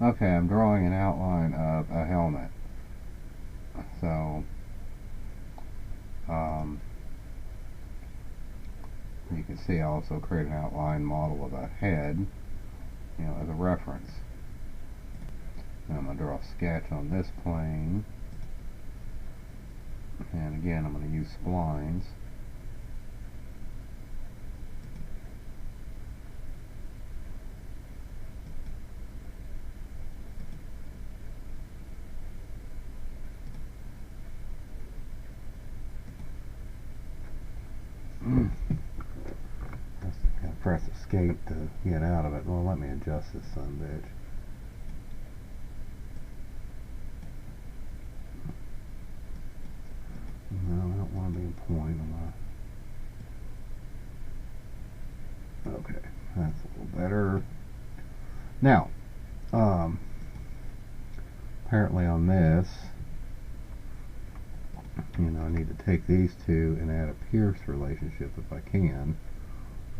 Okay, I'm drawing an outline of a helmet. So, you can see I also create an outline model of a head, as a reference. And I'm going to draw a sketch on this plane. And again, I'm going to use splines. Press escape to get out of it. Well, let me adjust this son bitch. No, I don't want to be in point. Okay, that's a little better. Now, apparently on this, I need to take these two and add a Pierce relationship if I can.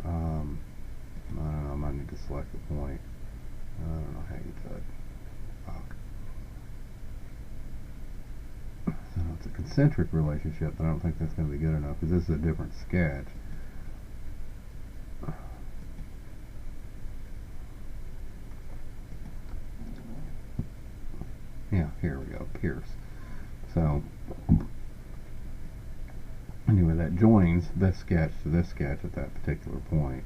I don't know, I might need to select a point. I don't know how you do it. Fuck. So it's a concentric relationship, but I don't think that's going to be good enough because this is a different sketch. Yeah, here we go, Pierce. So, anyway, that joins this sketch to this sketch at that particular point.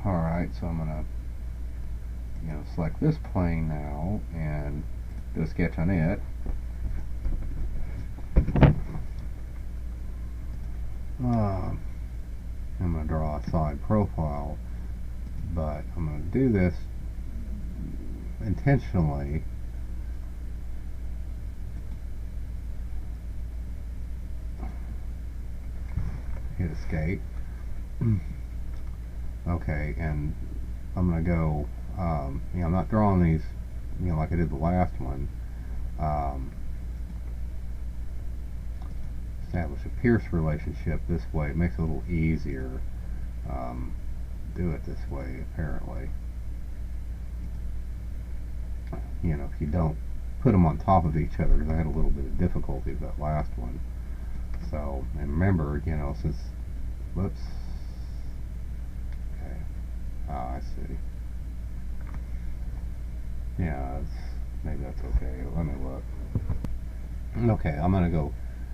Alright, so I'm going to select this plane now and do a sketch on it. I'm going to draw a side profile, but I'm going to do this intentionally hit escape. Okay, and I'm going to go, I'm not drawing these, like I did the last one. Establish a Pierce relationship this way. It makes it a little easier. Do it this way, apparently. If you don't put them on top of each other, because I had a little bit of difficulty with that last one. So, and remember, since, whoops. Okay. I see. Yeah, maybe that's okay. Let me look. Okay, I'm going to go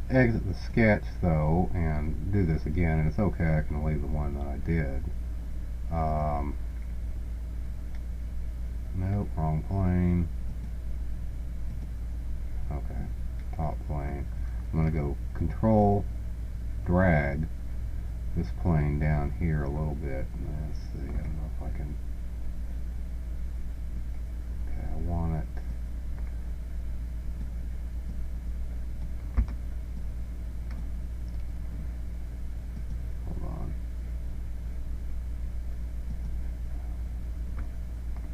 exit the sketch though and do this again, and it's okay, I can leave the one that I did. Nope, wrong plane. Okay, top plane. I'm going to go control drag this plane down here a little bit. Let's see, I don't know if I can. Okay, I want it.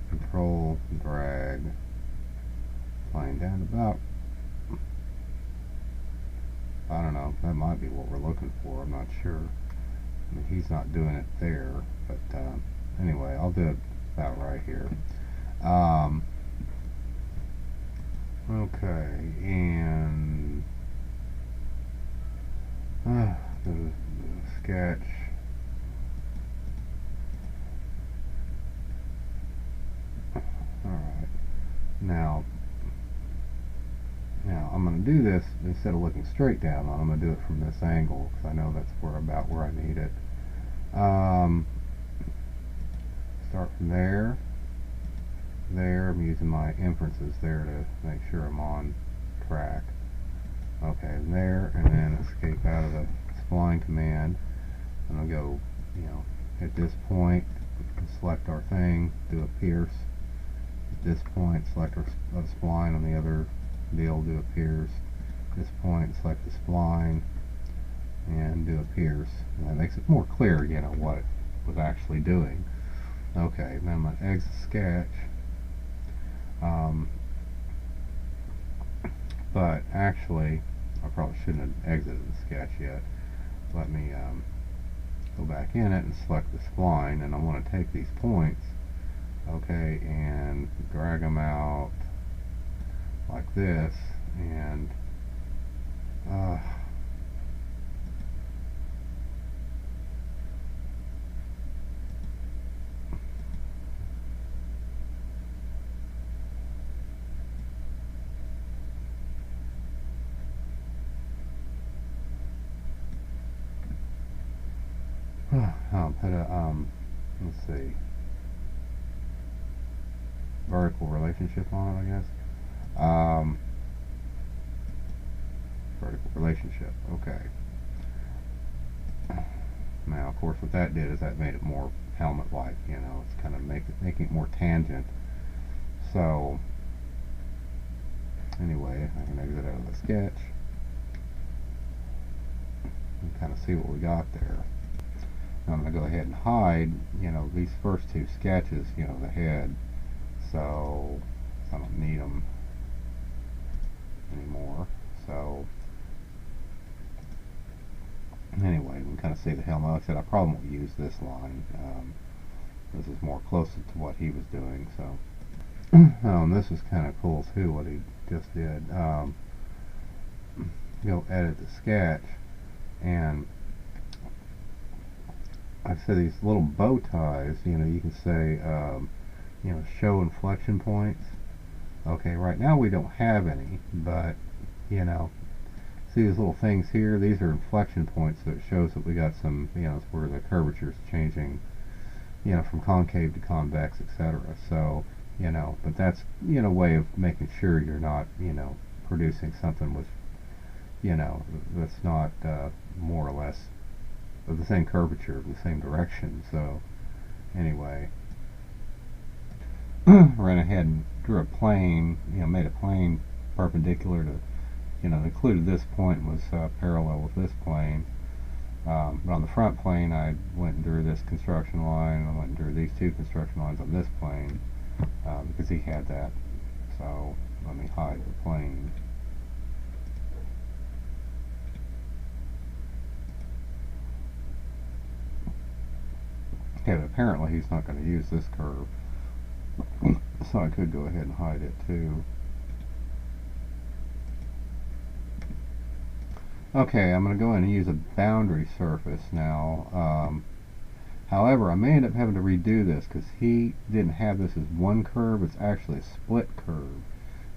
Control, drag, plane down to about, I don't know, that might be what we're looking for, I'm not sure. I mean, he's not doing it there, but anyway, I'll do it about right here. Okay, and the sketch. Alright, now I'm going to do this instead of looking straight down on it. I'm going to do it from this angle because I know that's about where I need it. Start from there. I'm using my inferences there to make sure I'm on track. Okay, there, and then escape out of the spline command. And I'll go, at this point, select our thing, do a Pierce. At this point, select our spline on the other deal, do a Pierce. At this point, select the spline and do a Pierce. And that makes it more clear, what it was actually doing. Okay, then I'm going to exit sketch. But actually, I probably shouldn't have exited the sketch yet. Let me go back in it and select the spline, and I want to take these points, okay, and drag them out like this, and I'll put a let's see, vertical relationship on it, I guess. Vertical relationship, okay. Now, of course, what that did is that made it more helmet-like, you know, it's kind of making it more tangent. So, anyway, I can exit out of the sketch and kind of see what we got there. Now I'm going to go ahead and hide, you know, these first two sketches, you know, the head, so I don't need them anymore. So anyway, we can kind of see the helmet. Like I said, I probably won't use this line. This is more closer to what he was doing. So this is kind of cool too, what he just did. Go edit the sketch, and like I said, these little bow ties, you know, you can say, you know, show inflection points. Okay, right now we don't have any, but, you know, see these little things here? These are inflection points, so it shows that we got some, you know, it's where the curvature is changing, you know, from concave to convex, etc. So, you know, but that's, you know, a way of making sure you're not, you know, producing something with, you know, that's not more or less of the same curvature, the same direction. So anyway, ran ahead and drew a plane, you know, made a plane perpendicular to, you know, included this point was parallel with this plane. But on the front plane, I went and drew this construction line, and I went and drew these two construction lines on this plane because he had that. So let me hide the plane. Okay, but apparently he's not going to use this curve, so I could go ahead and hide it too. Okay, I'm going to go in and use a boundary surface now. However, I may end up having to redo this because he didn't have this as one curve. It's actually a split curve.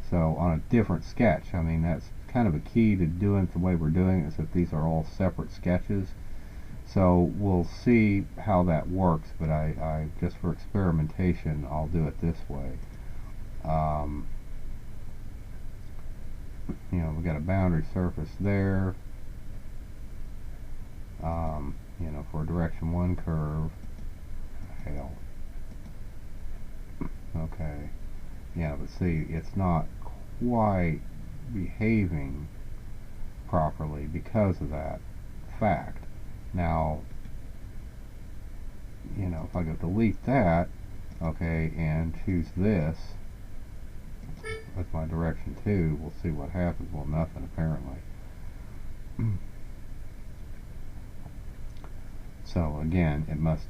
So on a different sketch, I mean, that's kind of a key to doing it the way we're doing it, is that these are all separate sketches. So we'll see how that works, but I just for experimentation, I'll do it this way. You know, we got a boundary surface there. You know, for a direction 1 curve. Hell. Okay. Yeah, but see, it's not quite behaving properly because of that fact. Now, you know, if I go delete that, okay, and choose this with my direction 2, we'll see what happens. Well, nothing apparently. So again, it must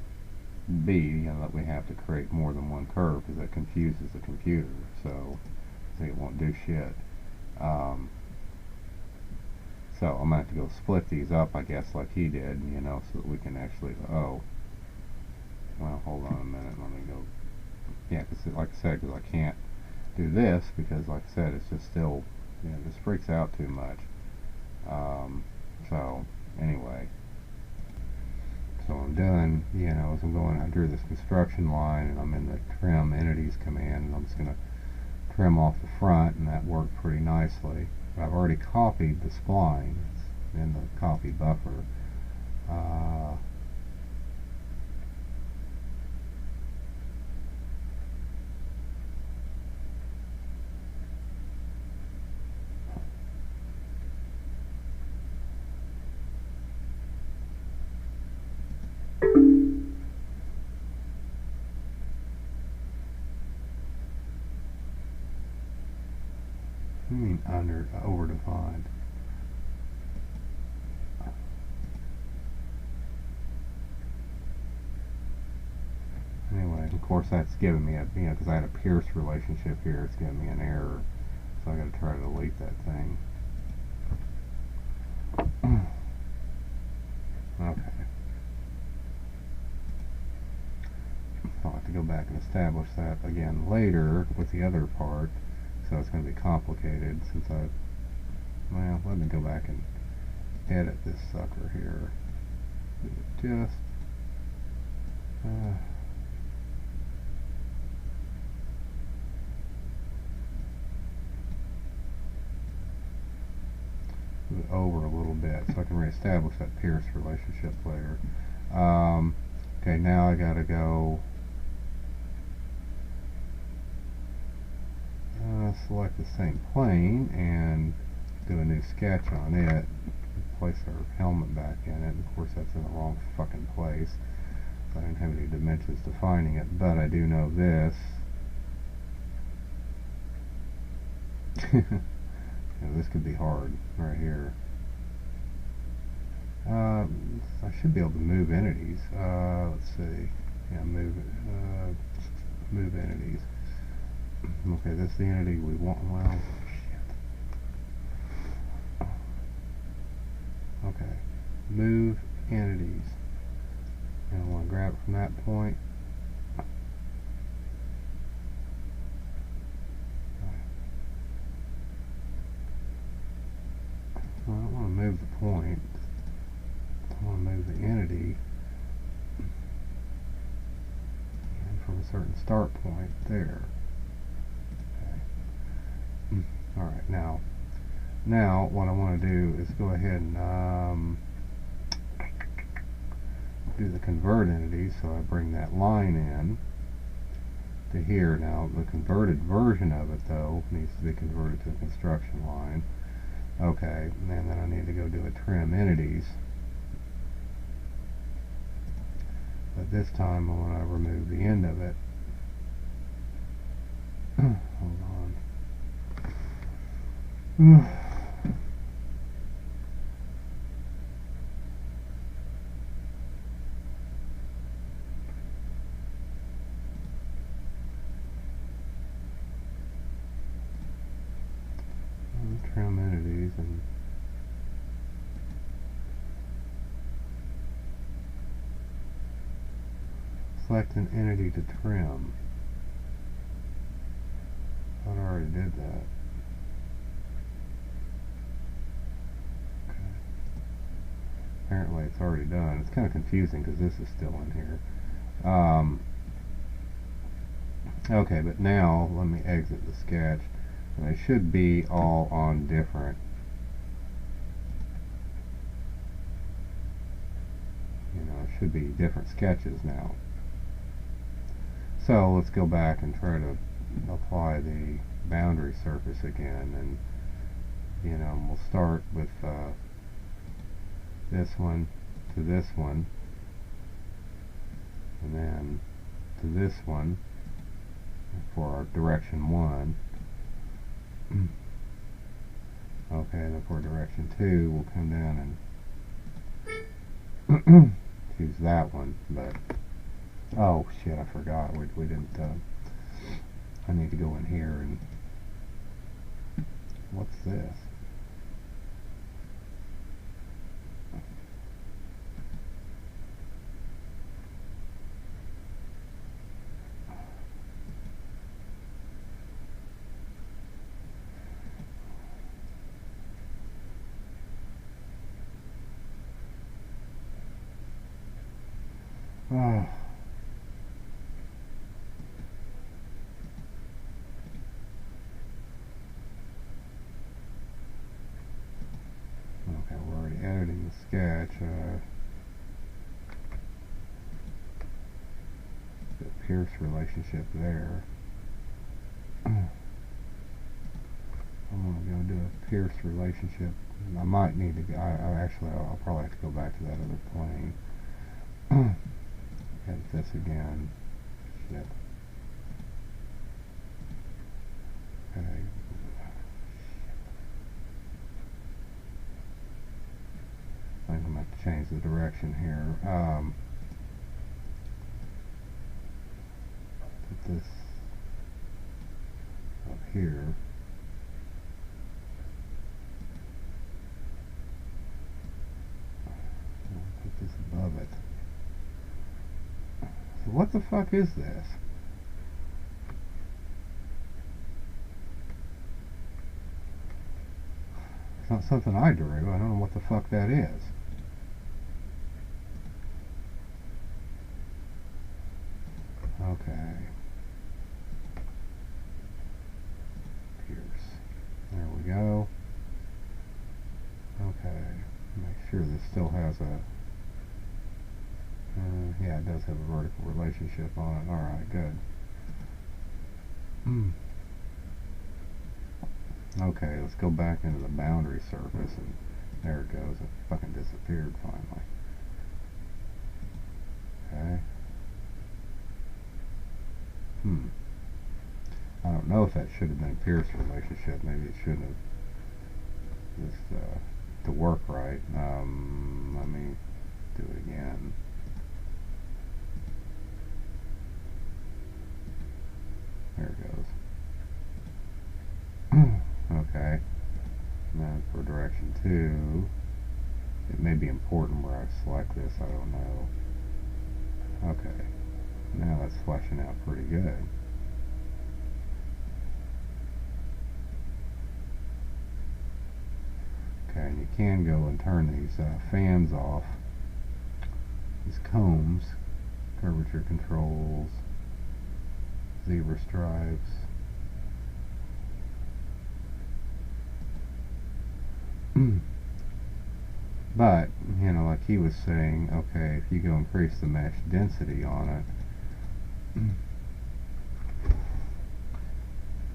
be, you know, that we have to create more than one curve because that confuses the computer. So see, it won't do shit. So I'm going to have to go split these up, I guess, like he did, you know, so that we can actually, oh, well, hold on a minute, let me go, yeah, because like I said, because I can't do this, because like I said, it's just still, you know, this freaks out too much. So, anyway, so I'm done, you know, as I'm going under this construction line, and I'm in the trim entities command, and I'm just going to trim off the front, and that worked pretty nicely. I've already copied the spline. It's in the copy buffer. I mean over-defined. course that's giving me a, because I had a pierce relationship here, it's giving me an error. So I got to try to delete that thing. Okay. I'll have to go back and establish that again later with the other part. So it's going to be complicated since well, let me go back and edit this sucker here. Just move it over a little bit so I can reestablish that pierce relationship later. Okay, now I gotta go select the same plane and do a new sketch on it. Place our helmet back in it. Of course, that's in the wrong fucking place. I don't have any dimensions defining it, but I do know this. This could be hard right here. I should be able to move entities. Let's see. Yeah, move entities. Okay, this is the entity we want. Well, shit. Okay, move entities. And I want to grab it from that point. I don't want to move the point. I want to move the entity and from a certain start point there. Okay. Alright, now what I want to do is go ahead and do the convert entity, so I bring that line in to here. Now the converted version of it though needs to be converted to a construction line. Okay, and then I need to go do a trim entities. But this time I want to remove the end of it. Hold on. Trim entities and select an entity to trim. I thought I already did that. Okay. Apparently it's already done. It's kind of confusing because this is still in here. Okay, but now let me exit the sketch. And they should be all on different, it should be different sketches now. So let's go back and try to apply the boundary surface again, and we'll start with this one to this one, and then to this one for our direction 1. Okay, then for direction 2 we'll come down and choose that one, but oh shit, I forgot, we didn't I need to go in here and what's this? Oh. Okay, we're already editing the sketch. The pierce relationship there. I'm going to go do a pierce relationship. I might need to go, I'll probably have to go back to that other plane. Edit this again. Shit. Okay. I think I'm going to have to change the direction here. put this up here. I'll put this above it. So what the fuck is this? It's not something I drew. I don't know what the fuck that is. Okay. Pierce. There we go. Okay. Make sure this still has a... yeah, it does have a vertical relationship on it. Alright, good. Okay, let's go back into the boundary surface, and there it goes. It fucking disappeared finally. Okay. I don't know if that should have been a Pierce relationship. Maybe it shouldn't have. Just to work right. Let me do it again. There it goes. Okay. Now for direction 2, it may be important where I select this. I don't know. Okay. Now that's fleshing out pretty good. Okay, and you can go and turn these fans off. These combs, curvature controls, zebra stripes. But, you know, like he was saying, okay, if you go increase the mesh density on it,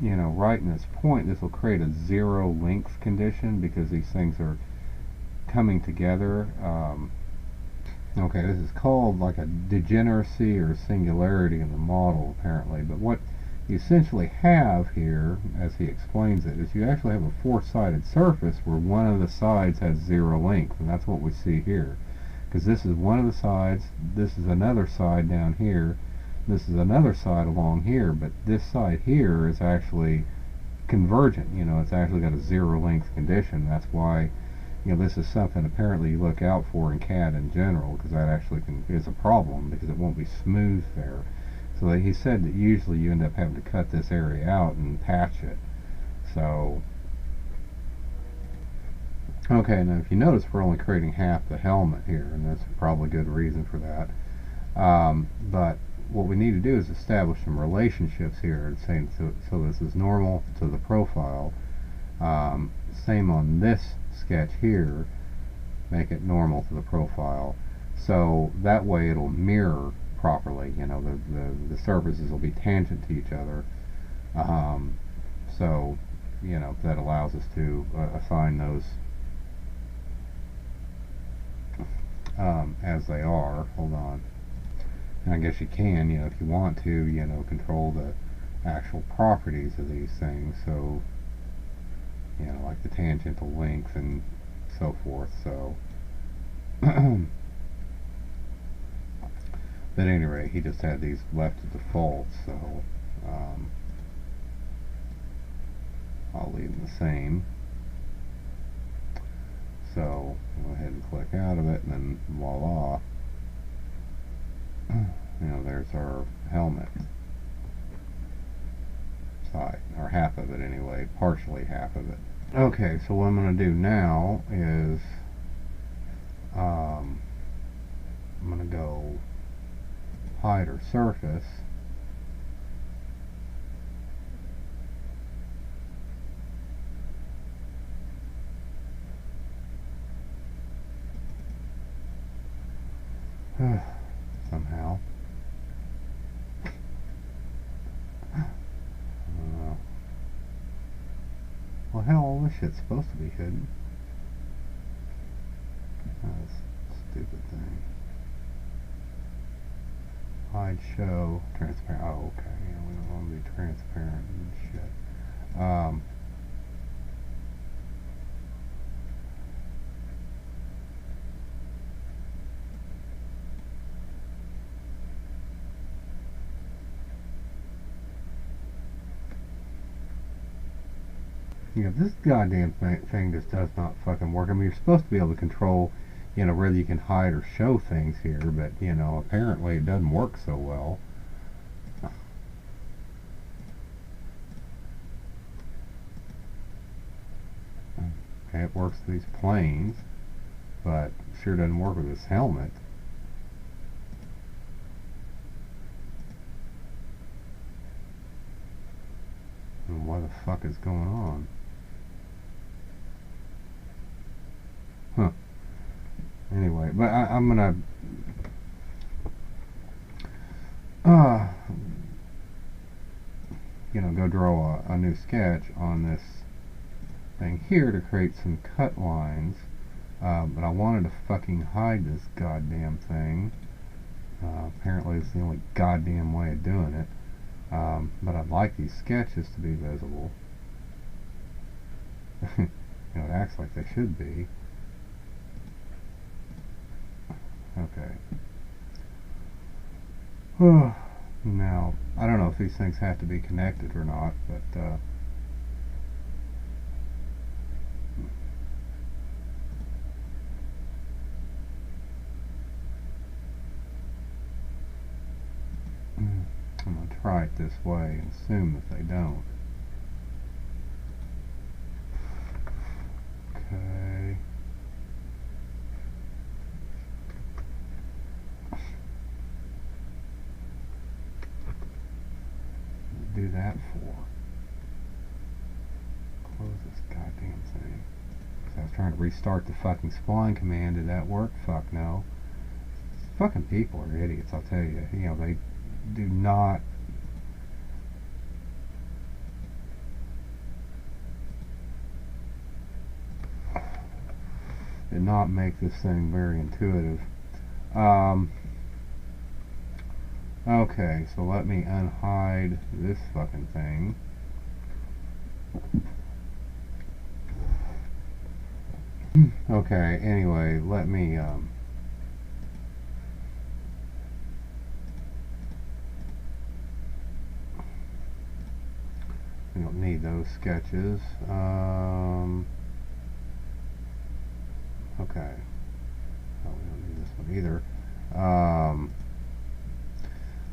you know, right in this point, this will create a zero length condition because these things are coming together. Okay, this is called like a degeneracy or singularity in the model, apparently. But what you essentially have here, as he explains it, is you actually have a four-sided surface where one of the sides has zero length, and that's what we see here. Because this is one of the sides, this is another side down here, this is another side along here, but this side here is actually convergent. You know, it's actually got a zero length condition. That's why, you know, this is something apparently you look out for in CAD in general, because that actually is a problem, because it won't be smooth there. So he said that usually you end up having to cut this area out and patch it. So, okay, now if you notice, we're only creating half the helmet here, and that's probably good reason for that. But what we need to do is establish some relationships here, saying so this is normal to the profile. Same on this sketch here, make it normal to the profile. So that way it'll mirror properly. You know, the surfaces will be tangent to each other. So, you know, that allows us to assign those as they are. Hold on. And I guess you can, you know, if you want to, you know, control the actual properties of these things. So, you know, like the tangential length and so forth. So, but at any rate, he just had these left at default, so I'll leave them the same. So go ahead and click out of it, and then voila, you know, there's our helmet side, or half of it anyway, partially half of it. Okay, so what I'm going to do now is I'm going to go hide or surface, somehow. Well, hell, all this shit's supposed to be hidden. That's a stupid thing. Hide, show, transparent. Oh, okay. Yeah, we don't want to be transparent and shit. You know, this goddamn thing just does not fucking work. I mean, you're supposed to be able to control, you know, whether you can hide or show things here, but, you know, apparently it doesn't work so well. Okay, it works with these planes, but sure doesn't work with this helmet. And what the fuck is going on? Huh. Anyway, but I'm gonna you know, go draw a new sketch on this thing here to create some cut lines. But I wanted to fucking hide this goddamn thing. Apparently it's the only goddamn way of doing it. But I'd like these sketches to be visible. You know, it acts like they should be. Okay. Now, I don't know if these things have to be connected or not, but I'm going to try it this way and assume that they don't. Okay. Do that for? Close this goddamn thing. So I was trying to restart the fucking spline command. Did that work? Fuck no. Fucking people are idiots, I'll tell you. You know, they do not make this thing very intuitive. Okay, so let me unhide this fucking thing. Okay, anyway, let me we don't need those sketches. Okay. Oh, we don't need this one either.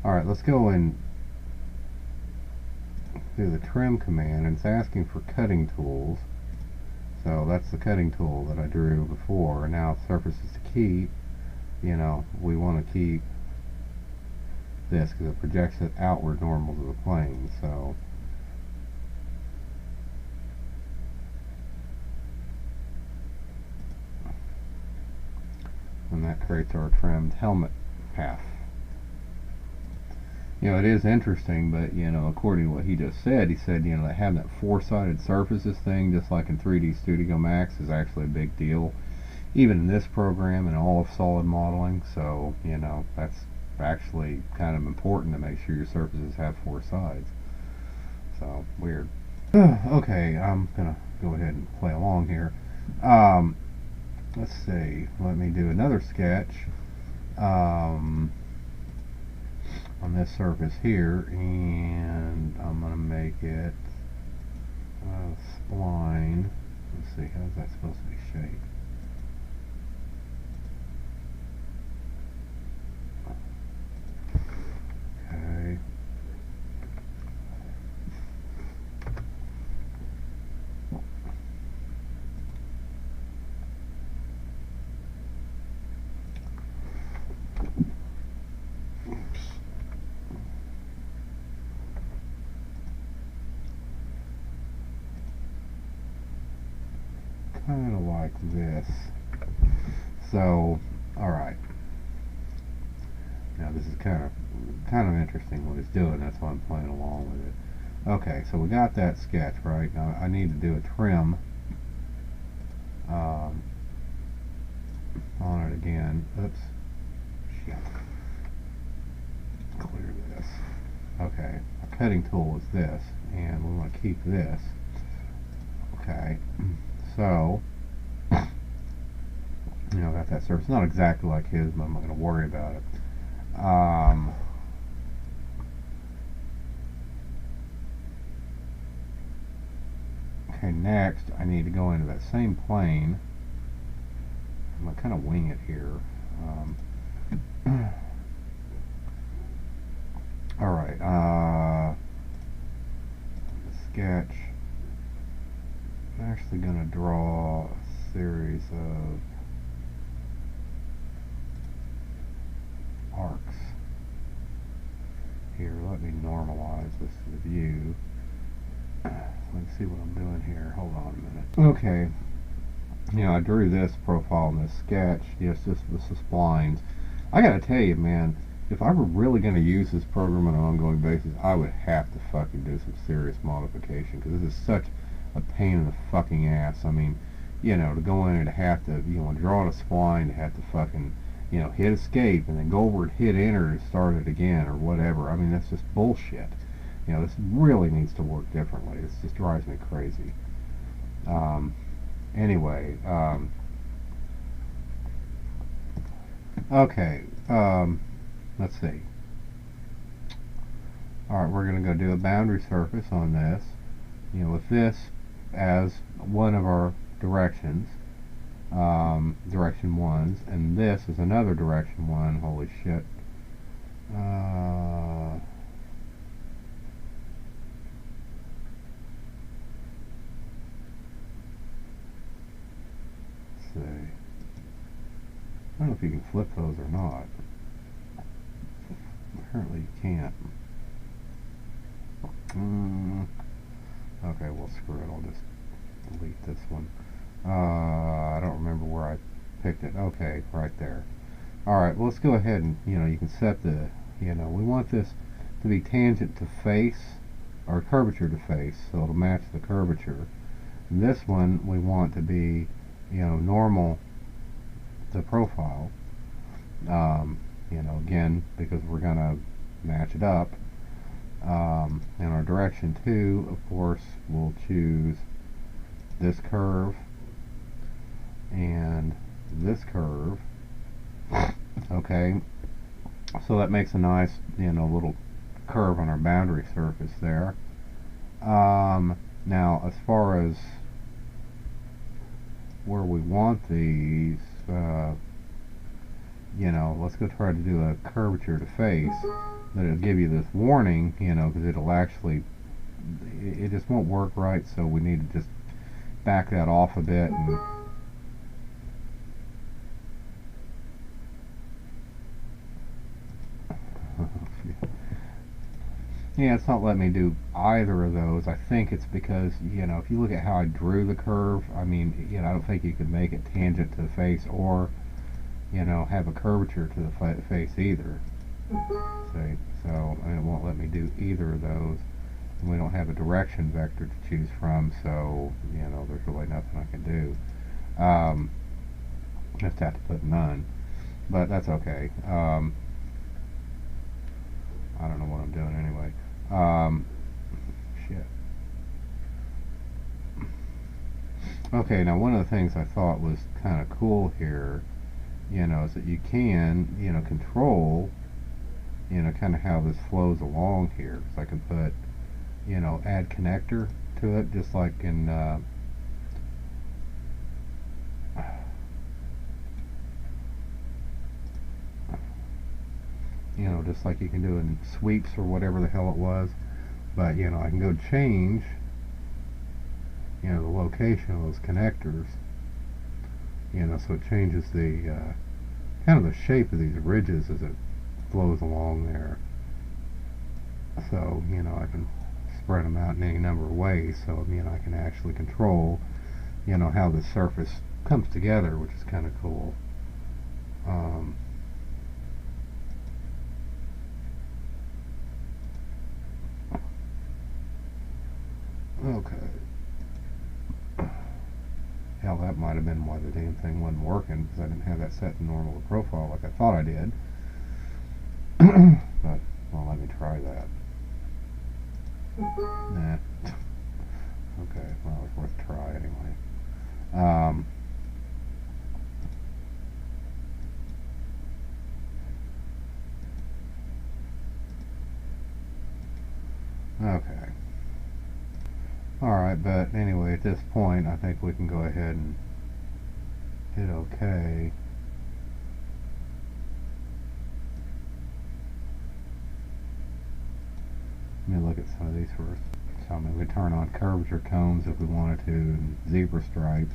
Alright, let's go and do the trim command, and it's asking for cutting tools. So that's the cutting tool that I drew before. Now surfaces to keep, you know, we want to keep this because it projects it outward normal to the plane. So and that creates our trimmed helmet path. You know, it is interesting, but, you know, according to what he just said, he said, you know, that having that four-sided surfaces thing, just like in 3D Studio Max, is actually a big deal, even in this program and all of solid modeling. So, you know, that's actually kind of important to make sure your surfaces have four sides. So, weird. Okay, I'm gonna go ahead and play along here. Let's see, let me do another sketch on this surface here, and I'm going to make it a spline. Let's see, how's that supposed to be shaped? Okay. Kind of like this. So, alright. Now this is kind of interesting what it's doing. That's why I'm playing along with it. Okay, so we got that sketch, right? Now I need to do a trim on it again. Oops. Shit. Clear this. Okay, our cutting tool is this, and we want to keep this. Okay. So, you know, got that surface. Not exactly like his, but I'm not going to worry about it. Okay, next I need to go into that same plane. I'm going to kind of wing it here. Alright, sketch. I'm actually going to draw a series of arcs. Here, let me normalize this to the view. Let's see what I'm doing here. Hold on a minute. Okay. You know, I drew this profile in this sketch. Yes, just with the splines. I gotta tell you, man, if I were really gonna use this program on an ongoing basis, I would have to fucking do some serious modification, because this is such a pain in the fucking ass. I mean, you know, to go in and to have to, you know, draw a spline, to have to fucking, you know, hit escape and then go over and hit enter to start it again or whatever. I mean, that's just bullshit. You know, this really needs to work differently. This just drives me crazy. Anyway, okay, let's see. Alright, we're going to go do a boundary surface on this. You know, with this as one of our directions, direction ones, and this is another direction one. Holy shit. Let's see. I don't know if you can flip those or not. Apparently you can't. Okay, well, screw it. I'll just delete this one. I don't remember where I picked it. Okay, right there. Alright, well, let's go ahead and, you know, you can set the, you know, we want this to be tangent to face, or curvature to face, so it'll match the curvature. And this one we want to be, you know, normal to profile. You know, again, because we're going to match it up. In our direction 2, of course, we'll choose this curve and this curve. Okay, so that makes a nice, you know, little curve on our boundary surface there. Now, as far as where we want these, you know, let's go try to do a curvature to face. But it'll give you this warning, you know, because it'll actually, it just won't work right, so we need to just back that off a bit. And yeah, it's not letting me do either of those. I think it's because, you know, if you look at how I drew the curve, I mean, you know, I don't think you can make it tangent to the face or, you know, have a curvature to the face either. See, so it won't let me do either of those. And we don't have a direction vector to choose from, so, you know, there's really nothing I can do. Just have to put none, but that's okay. I don't know what I'm doing anyway. Shit. Okay, now one of the things I thought was kind of cool here, you know, is that you can, you know, control, you know, kind of how this flows along here. So I can put, you know, add connector to it, just like in, you know, just like you can do in sweeps or whatever the hell it was. But, you know, I can go change, you know, the location of those connectors, you know, so it changes the, kind of the shape of these ridges as it flows along there. So, you know, I can spread them out in any number of ways, so, you know, I can actually control, you know, how the surface comes together, which is kind of cool. Okay. Hell, that might have been why the damn thing wasn't working, because I didn't have that set to normal to profile like I thought I did. But, well, let me try that. Nah. Okay, well, it's worth a try anyway. Okay. Alright, but anyway, at this point, I think we can go ahead and hit OK. Let me look at some of these first. So, I mean, we turn on curvature cones if we wanted to, and zebra stripes.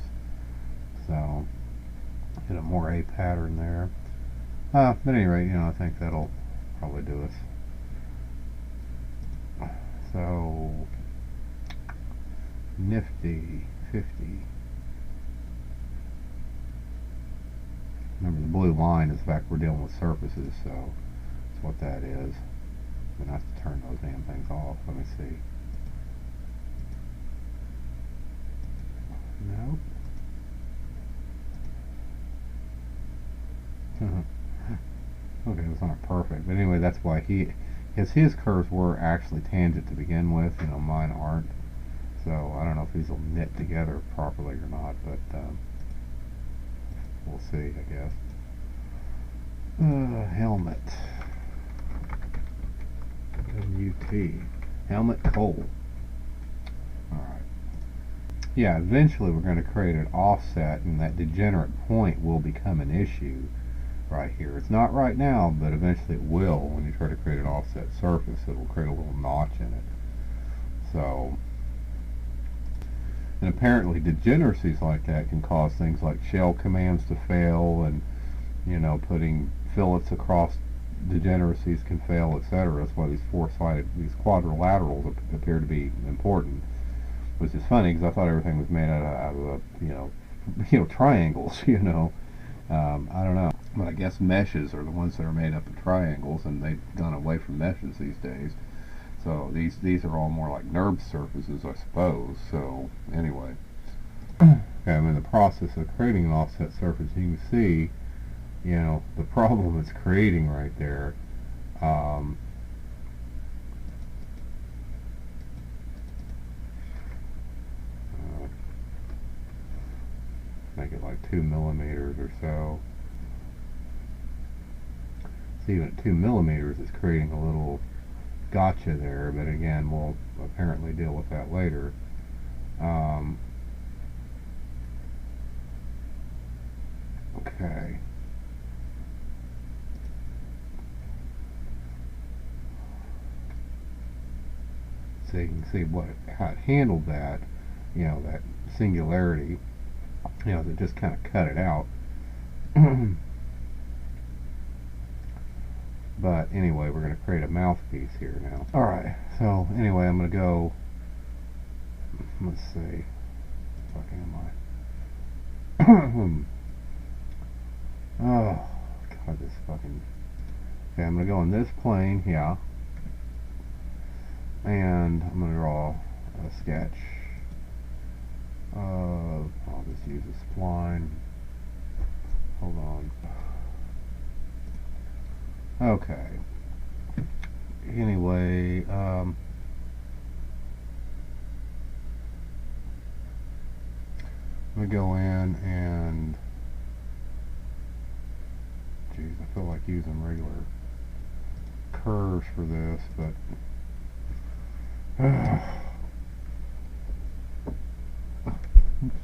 So, get a more A pattern there. But at any rate, I think that'll probably do us. So, nifty 50. Remember, the blue line is the fact we're dealing with surfaces, so that's what that is. I'm going to have to turn those damn things off. Let me see. Nope. Okay, that's not perfect. But anyway, that's why his curves were actually tangent to begin with. Mine aren't. So I don't know if these will knit together properly or not, but we'll see, I guess. Helmet. MUT. Helmet coal. Alright. Yeah, eventually we're going to create an offset, and that degenerate point will become an issue right here. It's not right now, but eventually it will. When you try to create an offset surface, it will create a little notch in it. So, and apparently degeneracies like that can cause things like shell commands to fail, and putting fillets across degeneracies can fail, etc. That's why these these quadrilaterals appear to be important. Which is funny, because I thought everything was made out of triangles. I don't know, but I guess meshes are the ones that are made up of triangles, and they've gone away from meshes these days. So these are all more like NURB surfaces, I suppose. So anyway, okay, I'm in the process of creating an offset surface. You can see, the problem it's creating right there. Make it like 2 millimeters or so. So even at 2 millimeters, it's creating a little gotcha there, but again, we'll apparently deal with that later. Okay. So you can see how it handled that, that singularity, that just kind of cut it out. But anyway, we're going to create a mouthpiece here now. Alright, so anyway, I'm going to go, let's see, what the fuck am I? Oh, God, this fucking, okay, I'm going to go in this plane, yeah, and I'm going to draw a sketch. I'll just use a spline. Hold on. Okay. Anyway, I'm going to go in and, geez, I feel like using regular curves for this, but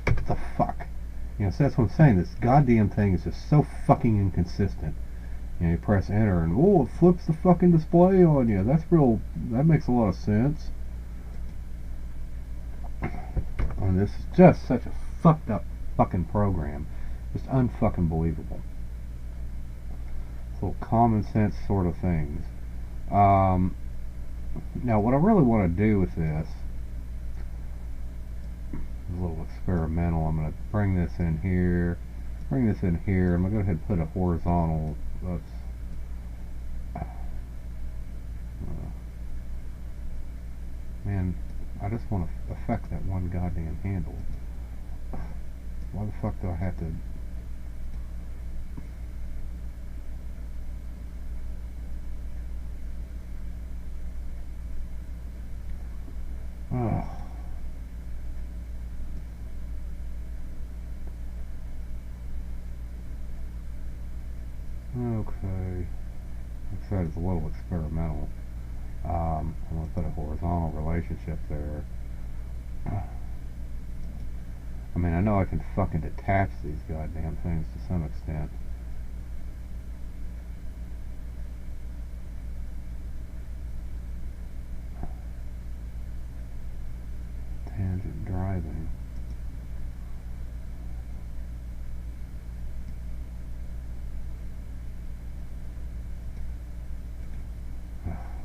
what the fuck? So that's what I'm saying. This goddamn thing is just so fucking inconsistent. You press enter and it flips the fucking display on you. That makes a lot of sense. And this is just such a fucked up fucking program. Just unfucking believable. Little common sense sort of things. Now what I really want to do with this is a little experimental. I'm going to bring this in here. I'm going to go ahead and put a horizontal. Man, I just want to affect that one goddamn handle. Why the fuck do I have to? Oh. Okay. Like I said, it's a little experimental. I'm going to put a horizontal relationship there. I mean, I know I can fucking detach these goddamn things to some extent. Tangent driving.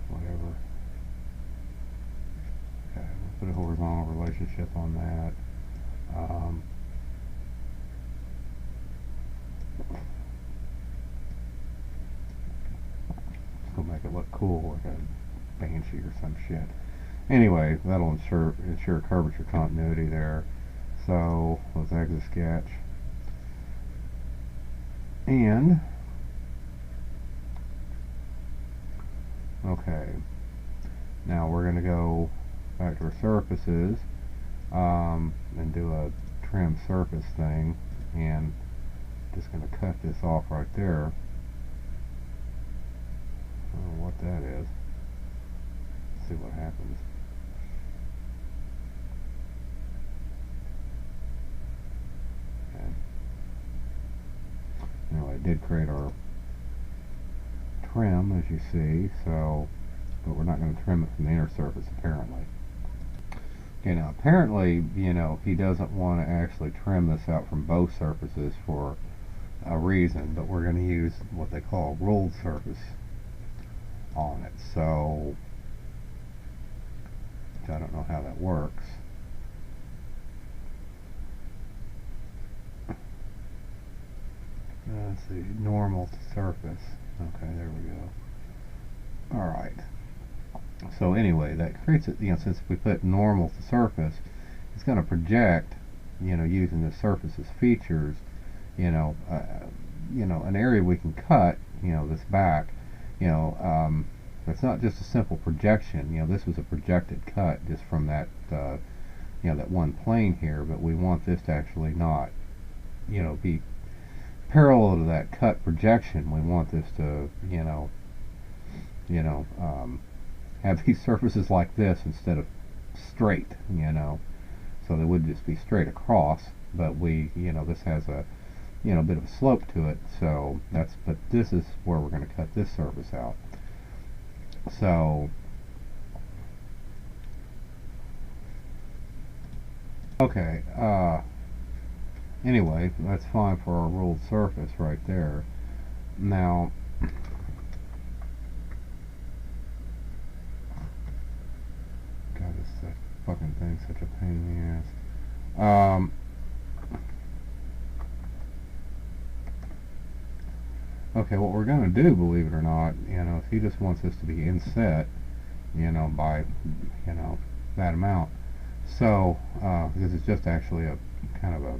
Whatever. Okay, we'll put a horizontal relationship on that. Just gonna make it look cool, like a banshee or some shit. Anyway, that'll ensure curvature continuity there. So let's exit sketch. And okay, now we're gonna go back to our surfaces and do a trim surface thing, and just gonna cut this off right there. I don't know what that is. Let's see what happens. Okay. Anyway, it did create our trim, as you see, so, but we're not going to trim it from the inner surface, apparently. Okay, now apparently, you know, he doesn't want to actually trim this out from both surfaces for a reason, but we're going to use what they call rolled surface on it. So I don't know how that works. Let's see, normal to surface. Okay, there we go. Alright. So anyway, that creates it, you know, since we put normal to surface, it's going to project, you know, using the surface's features, you know, an area we can cut, you know, this back, you know, it's not just a simple projection, you know, this was a projected cut just from that, you know, that one plane here, but we want this to actually not, you know, be parallel to that cut projection. We want this to, have these surfaces like this instead of straight, you know, so they would just be straight across, but we, you know, this has a, you know, bit of a slope to it, so that's, but this is where we're going to cut this surface out. So okay, anyway, that's fine for our ruled surface right there. Now God, this fucking thing's such a pain in the ass. Okay, what we're going to do, believe it or not, you know, if he just wants this to be inset, you know, by, you know, that amount. So, because it's just actually a kind of a,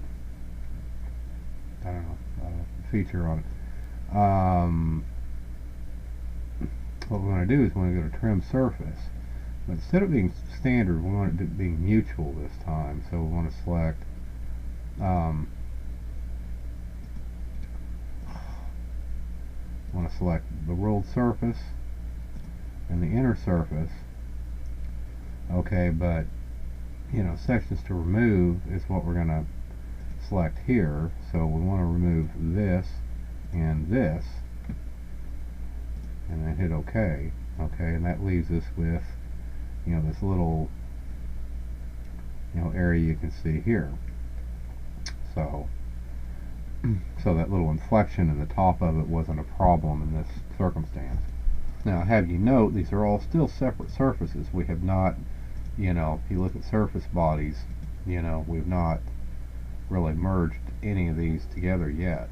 I don't know, feature on it. What we want to do is we want to go to trim surface. But instead of being standard, we want it to be mutual this time. So we want to select the rolled surface and the inner surface. Okay, but you know, sections to remove is what we're going to select here. So we want to remove this and this, and then hit OK. Okay, and that leaves us with, you know, this little, you know, area you can see here. So that little inflection in the top of it wasn't a problem in this circumstance. Now, have you note, these are all still separate surfaces. We have not, you know, if you look at surface bodies, you know, we've not really merged any of these together yet.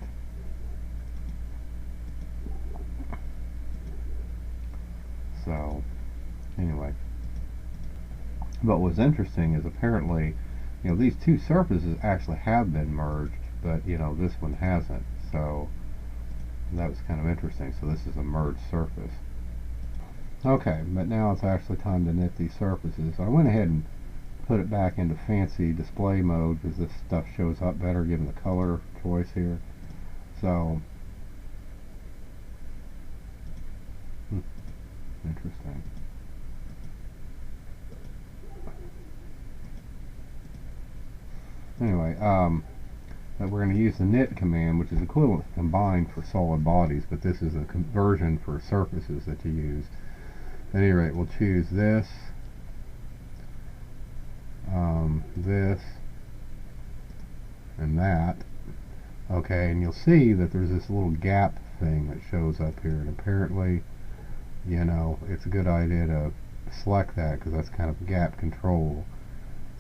So, anyway. But what's interesting is apparently, you know, these two surfaces actually have been merged, but, you know, this one hasn't. So, that was kind of interesting. So this is a merged surface. Okay, but now it's actually time to knit these surfaces. I went ahead and put it back into fancy display mode because this stuff shows up better given the color choice here. So, interesting. anyway, that we're going to use the knit command, which is equivalent to combine for solid bodies, but this is a conversion for surfaces that you use. At any rate, we'll choose this, this, and that. Okay, and you'll see that there's this little gap thing that shows up here, and apparently, you know, it's a good idea to select that because that's kind of gap control.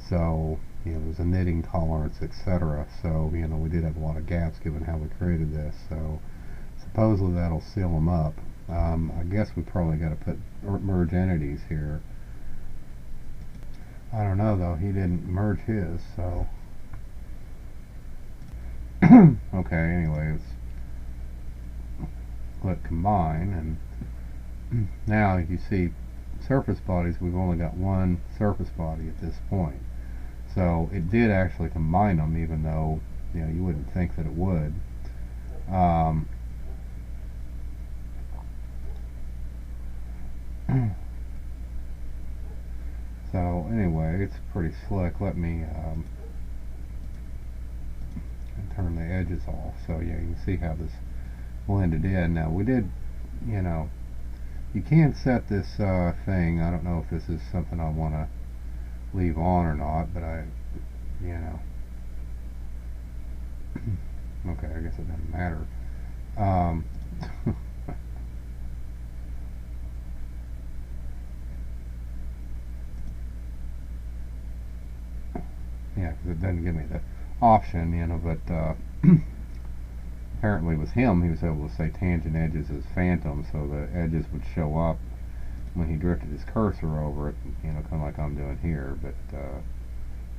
So, you know, there's a knitting tolerance, etc. So, you know, we did have a lot of gaps given how we created this. So, supposedly that'll seal them up. I guess we probably got to put merge entities here. I don't know though. He didn't merge his, so. Okay. Anyway, let's click combine, and now you see surface bodies. We've only got one surface body at this point. So it did actually combine them, even though, you know, you wouldn't think that it would. So anyway, it's pretty slick. Let me turn the edges off. So yeah, you can see how this blended in. Now we did, you know, you can set this thing. I don't know if this is something I want to leave on or not, but you know, okay, I guess it doesn't matter. Yeah, because it doesn't give me the option, you know, but apparently with him, he was able to say tangent edges as phantom, so the edges would show up when he drifted his cursor over it, you know, kind of like I'm doing here. But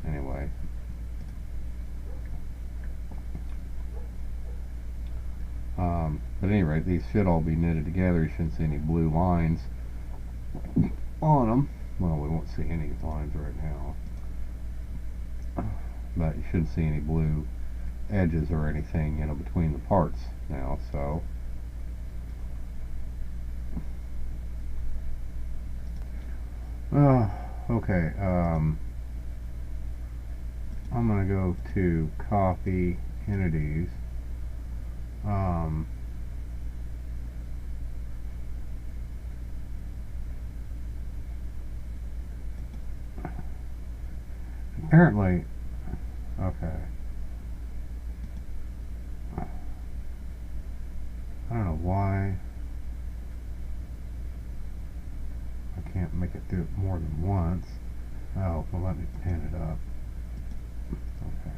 anyway, but at any rate, these should all be knitted together. You shouldn't see any blue lines on them. Well, we won't see any lines right now, but you shouldn't see any blue edges or anything, you know, between the parts now. So okay, I'm going to go to copy entities. Apparently, okay. I don't know why I can't make it do it more than once. Oh, well, let me pin it up. Okay.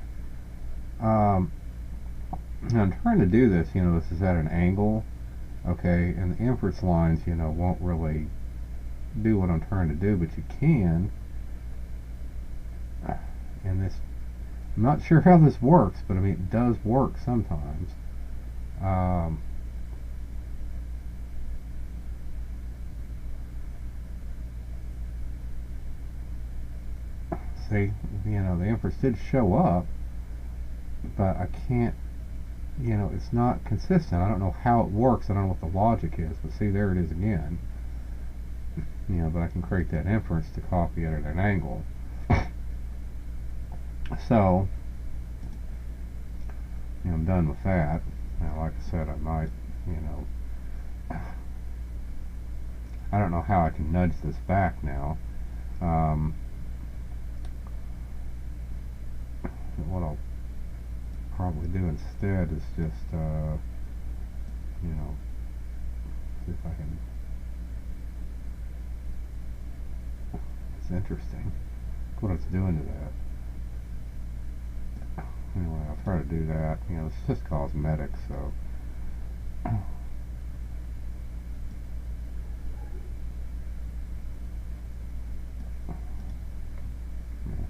Now I'm trying to do this, you know, this is at an angle, okay, and the inference lines, you know, won't really do what I'm trying to do, but you can. And this, I'm not sure how this works, but I mean, it does work sometimes. See, you know, the inference did show up, but I can't, you know, it's not consistent. I don't know how it works. I don't know what the logic is, but see, there it is again. You know, but I can create that inference to copy it at an angle. So, you know, I'm done with that. Now, like I said, I might, you know, I don't know how I can nudge this back now. What I'll probably do instead is just, you know, see if I can. It's interesting what it's doing to that. Anyway, I'll try to do that. You know, it's just cosmetic, so.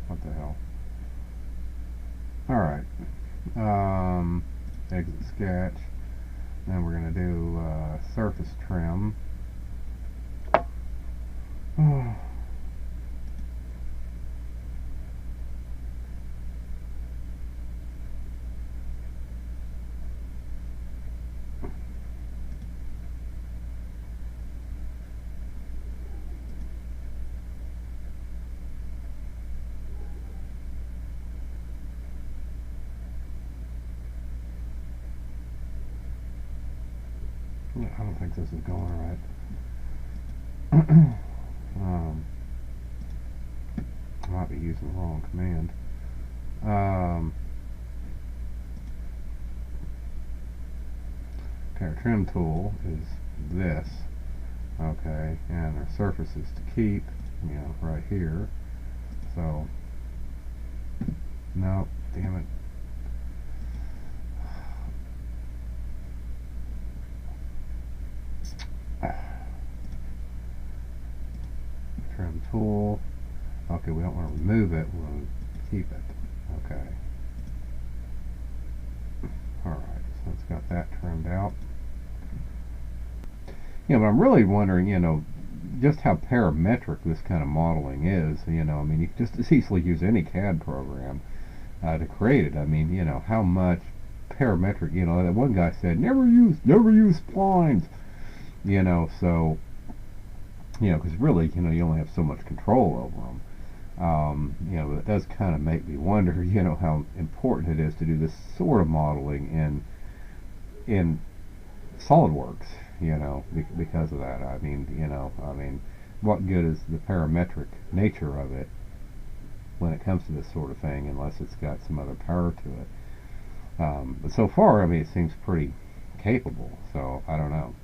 What the hell? Alright. Exit sketch. Then we're going to do surface trim. I don't think this is going right. I might be using the wrong command. Okay, our trim tool is this. Okay, and our surfaces to keep, right here. So, no, damn it. Trim tool. Okay, we don't want to remove it, we want to keep it. Okay. Alright, so it's got that trimmed out. But I'm really wondering, just how parametric this kind of modeling is. I mean, you can just as easily use any CAD program to create it. I mean, how much parametric, that one guy said, never use splines, so, because really, you only have so much control over them. But it does kind of make me wonder, how important it is to do this sort of modeling in SolidWorks, because of that. I mean, what good is the parametric nature of it when it comes to this sort of thing, unless it's got some other power to it? But so far, I mean, it seems pretty capable, so I don't know.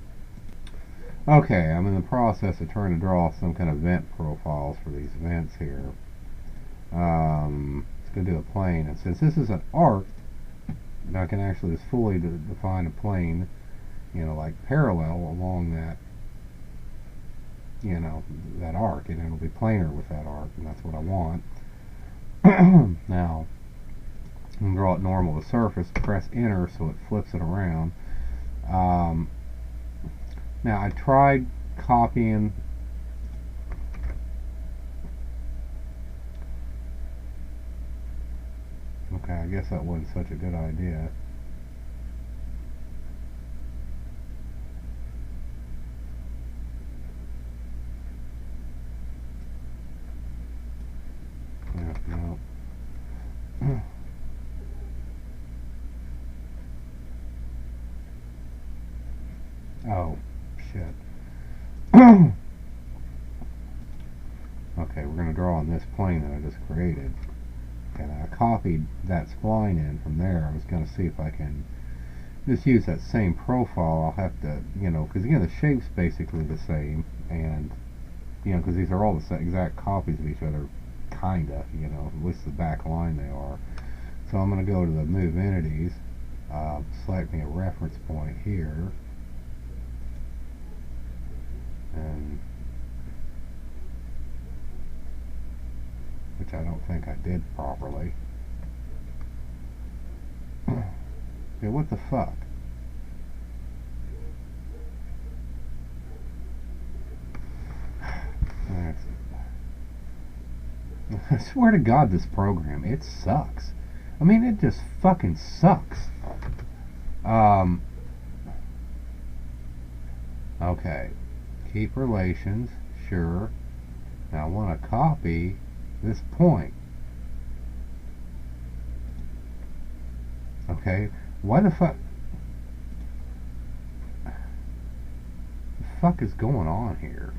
Okay, I'm in the process of trying to draw some kind of vent profiles for these vents here. It's going to do a plane, and since this is an arc, I can actually just fully define a plane, like parallel along that, that arc, and it'll be planar with that arc, and that's what I want. Now, I'm going to draw it normal to surface, press enter so it flips it around. Now, I tried copying okay, I guess that wasn't such a good idea. No. Oh, shit. Okay, we're going to draw on this plane that I just created. And I copied that spline in from there. I was going to see if I can just use that same profile. I'll have to, because again, the shape's basically the same, and, because these are all the exact copies of each other, kinda, at least the back line they are. So I'm going to go to the Move Entities, select me a reference point here, and which I don't think I did properly. Okay, what the fuck? I swear to God, this program, it sucks. I mean, it just fucking sucks. Okay. Keep relations, sure. Now I want to copy this point. Okay, why the fuck is going on here?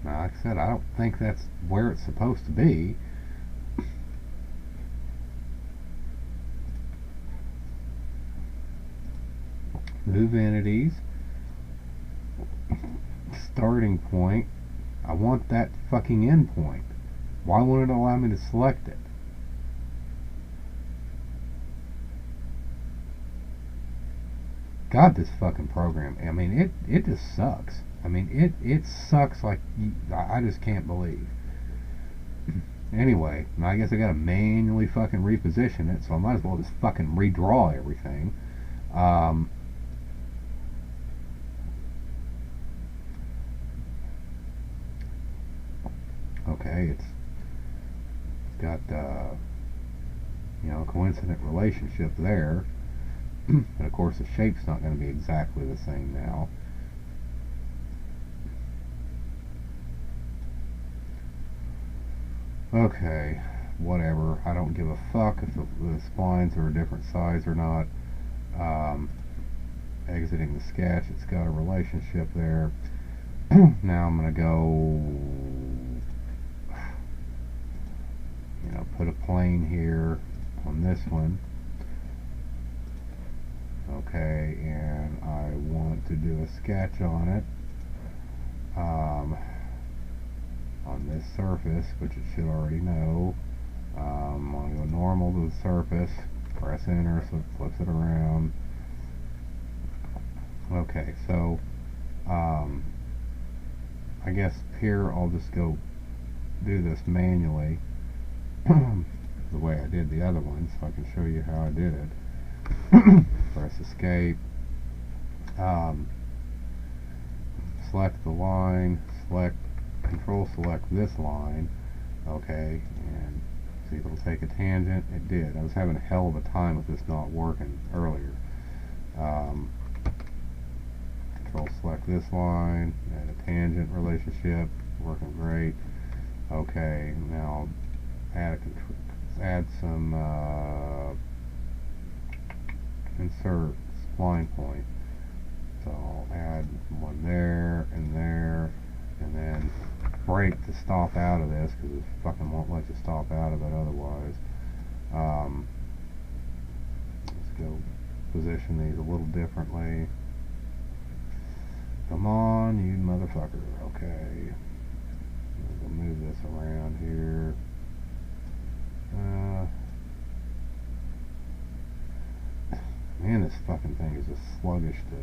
Now, like I said, I don't think that's where it's supposed to be. Move entities, starting point. I want that fucking end point. Why won't it allow me to select it? God, this fucking program, I mean, it just sucks. I mean, it sucks like I just can't believe. Anyway, I guess I gotta manually fucking reposition it, so I might as well just fucking redraw everything. Okay, it's got a coincident relationship there, but of course the shape's not going to be exactly the same now. Okay, whatever. I don't give a fuck if the splines are a different size or not. exiting the sketch. It's got a relationship there. Now I'm going to go, put a plane here on this one. Okay, and I want to do a sketch on it, on this surface, which it should already know. I'm going to go normal to the surface, press enter so it flips it around. Okay, so I guess here I'll just go do this manually the way I did the other one, so I can show you how I did it. Press escape, select the line, control select this line, okay, and see if it'll take a tangent. It did. I was having a hell of a time with this not working earlier. Control select this line, add a tangent relationship, working great. Okay, now add some insert spline point. So I'll add one there, and then break to stop out of this, because it fucking won't let you stop out of it otherwise. Let's go position these a little differently. Come on, you motherfucker. Okay. We'll move this around here. Man, this fucking thing is just sluggish to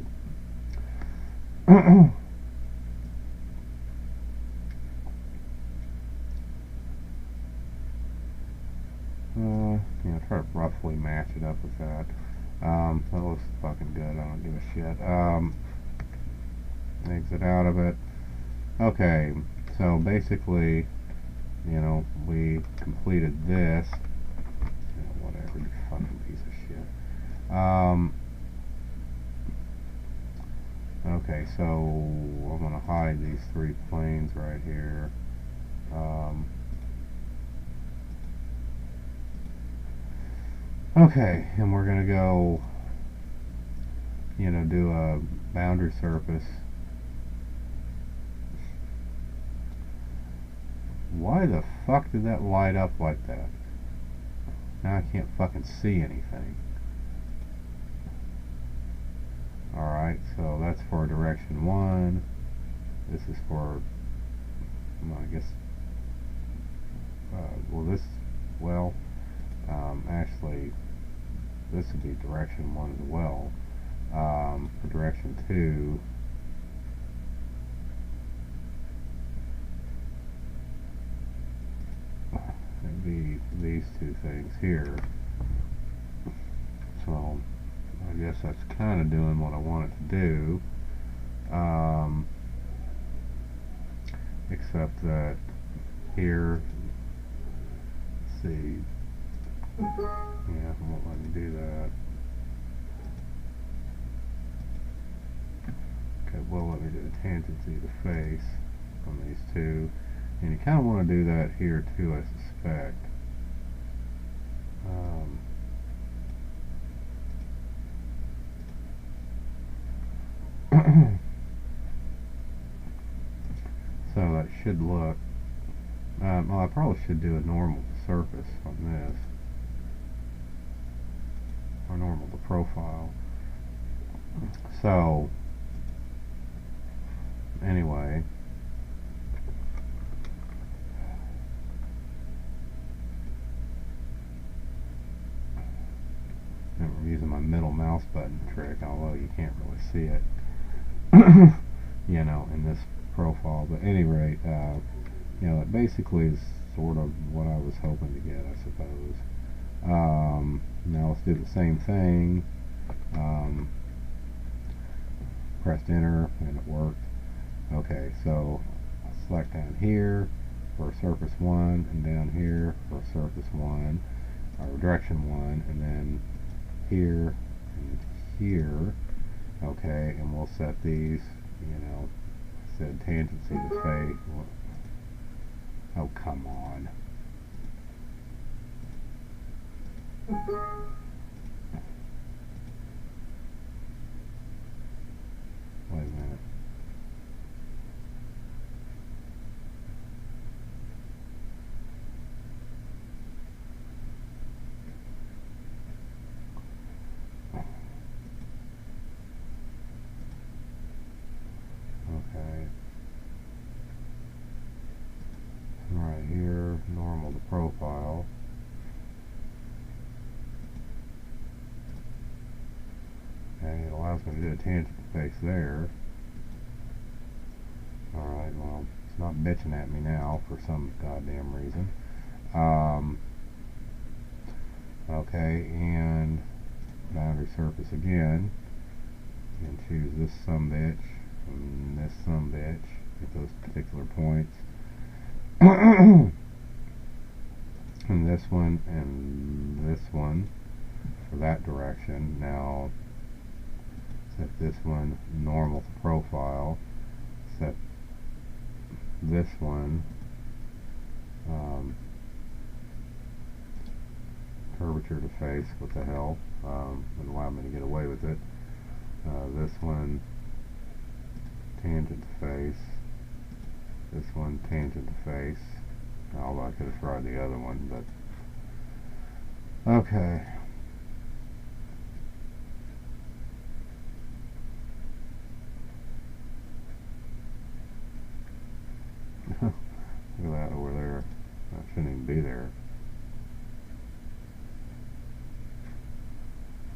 try to roughly match it up with that. That looks fucking good. I don't give a shit. Exit out of it. Okay, so basically, we completed this. Whatever, you fucking piece of shit. Okay, so I'm going to hide these three planes right here. Okay, and we're going to go, do a boundary surface. Why the fuck did that light up like that? Now I can't fucking see anything. Alright, so that's for direction 1. This is for, I guess, actually, this would be direction 1 as well. For direction 2, it'd be these two things here. So I guess that's kind of doing what I want it to do, except that here, let's see, yeah, it won't let me do that. Okay, well, let me do a tangency to face on these two, and you kind of want to do that here too, I suspect. So that should look, well, I probably should do a normal surface on this, or normal to profile. So anyway, I'm using my middle mouse button trick, although you can't really see it in this profile, but at any rate, it basically is sort of what I was hoping to get, I suppose. Now let's do the same thing. Pressed enter and it worked. Okay, so I'll select down here for surface 1, and down here for surface 1, or direction 1, and then here and here. Okay, and we'll set these, said tangency to face. Oh, come on. Okay. Right here, normal to profile. Okay, it allows me to do a tangent to face there. Alright, well, it's not bitching at me now for some goddamn reason. Okay, and boundary surface again. And choose this sumbitch and this sumbitch at those particular points. And this one for that direction. Now set this one normal to profile. Set this one curvature to face. What the hell? Would allow me to get away with it. This one tangent to face. This one tangent to face. Although I could have tried the other one, but okay. Look at that over there. That shouldn't even be there.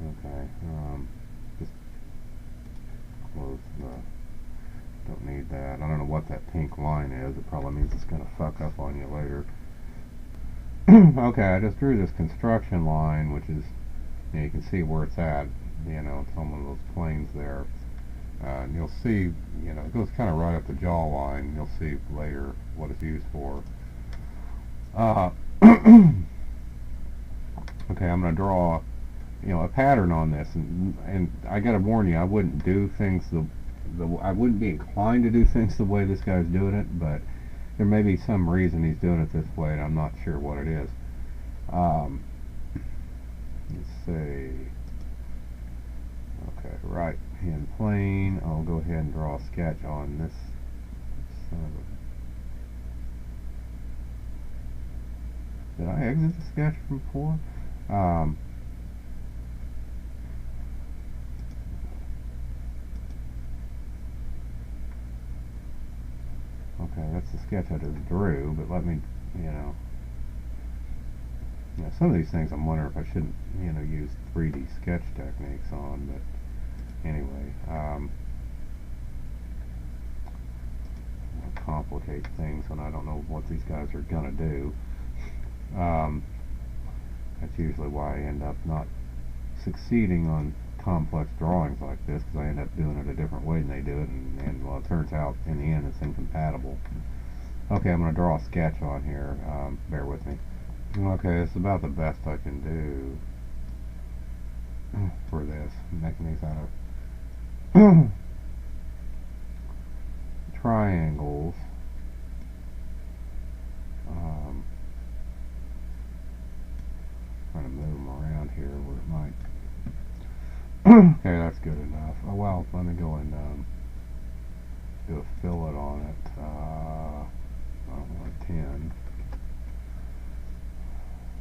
Okay. Just close the. Don't need that. I don't know what that pink line is. It probably means it's going to fuck up on you later. Okay, I just drew this construction line, which is, you know, you can see where it's at. You know, it's on one of those planes there. And you'll see, you know, it goes kind of right up the jaw line. You'll see later what it's used for. Okay, I'm going to draw, you know, a pattern on this, and I got to warn you, I wouldn't do things I wouldn't be inclined to do things the way this guy's doing it, but there may be some reason he's doing it this way, and I'm not sure what it is. Let's see. Okay, right hand plane. I'll go ahead and draw a sketch on this son of a... Did I exit the sketch from before? Okay, that's the sketch I just drew, but let me, you know, some of these things I'm wondering if I shouldn't, you know, use 3D sketch techniques on, but anyway, I'll complicate things when I don't know what these guys are gonna do. That's usually why I end up not succeeding on complex drawings like this, because I end up doing it a different way than they do it, and well, it turns out in the end it's incompatible. Okay, I'm going to draw a sketch on here. Bear with me. Okay, it's about the best I can do for this. I'm making these out of triangles. Trying to move them around here where it might. Okay, that's good enough. Oh well, let me go and do a fillet on it. I don't know, a 10.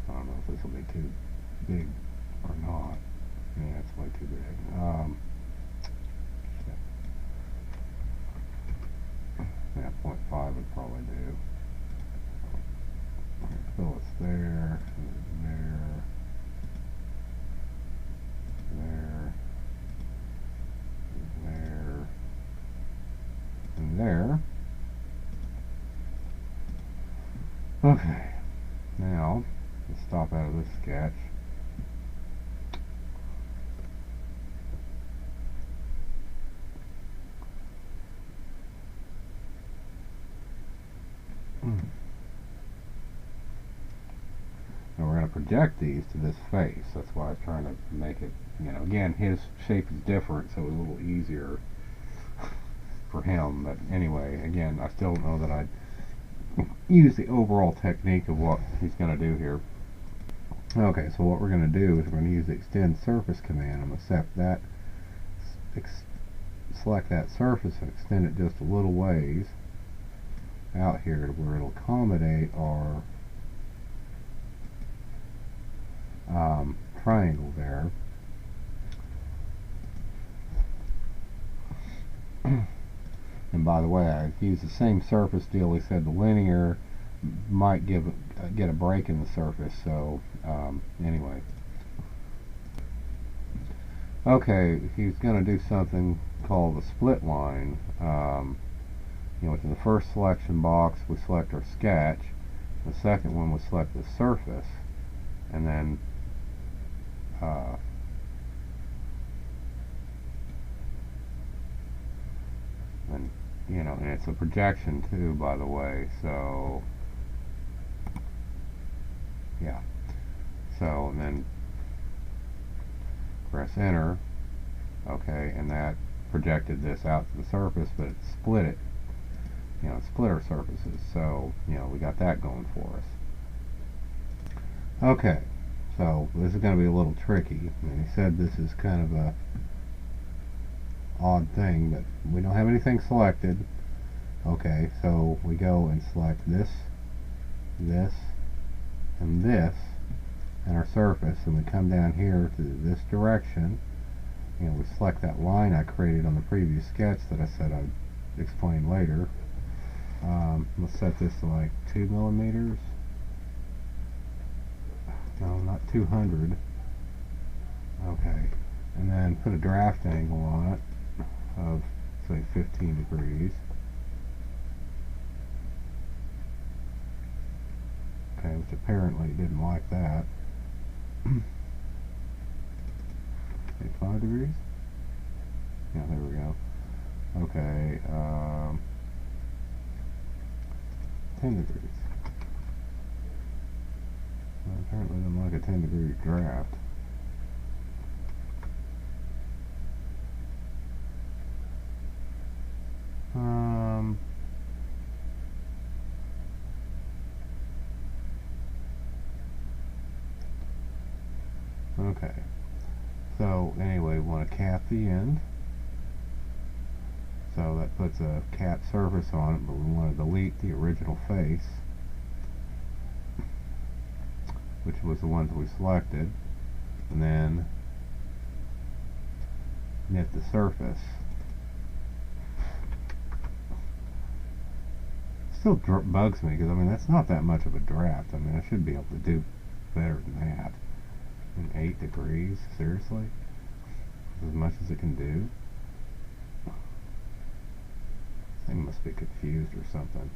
I don't know if this will be too big or not. Yeah, it's way too big. Yeah, 0.5 would probably do. Fillets there, there, there, there, and there. Okay, now let's stop out of this sketch. And we're going to project these to this face. That's why I was trying to make it, you know, again, his shape is different, so it's a little easier for him. But anyway, again, I still don't know that I'd use the overall technique of what he's going to do here. Okay, so what we're going to do is we're going to use the extend surface command. I'm going to select that surface and extend it just a little ways out here to where it'll accommodate our triangle there. And by the way, I used the same surface deal. We said the linear might get a break in the surface. So anyway, okay, he's going to do something called the split line. Which in the first selection box we select our sketch. The second one we select the surface, and then and it's a projection too, by the way. So yeah. So and then press enter. Okay, and that projected this out to the surface, but it split it. It split our surfaces. So we got that going for us. Okay, so this is going to be a little tricky. And he said this is kind of a odd thing, but we don't have anything selected. Okay, so we go and select this, this, and this, and our surface, and we come down here to this direction. We select that line I created on the previous sketch that I said I'd explain later. Let's set this to like 2 millimeters. No, not 200. Okay, and then put a draft angle on it of say 15 degrees. Okay, which apparently didn't like that. 5 degrees? Yeah, there we go. Okay, 10 degrees. Well, apparently didn't like a 10-degree draft. Okay. So anyway, we want to cap the end. So that puts a cap surface on it, but we want to delete the original face, which was the ones we selected, and then knit the surface. Still bugs me because I mean that's not that much of a draft. I mean I should be able to do better than that. 8 degrees, seriously? As much as it can do? This thing must be confused or something.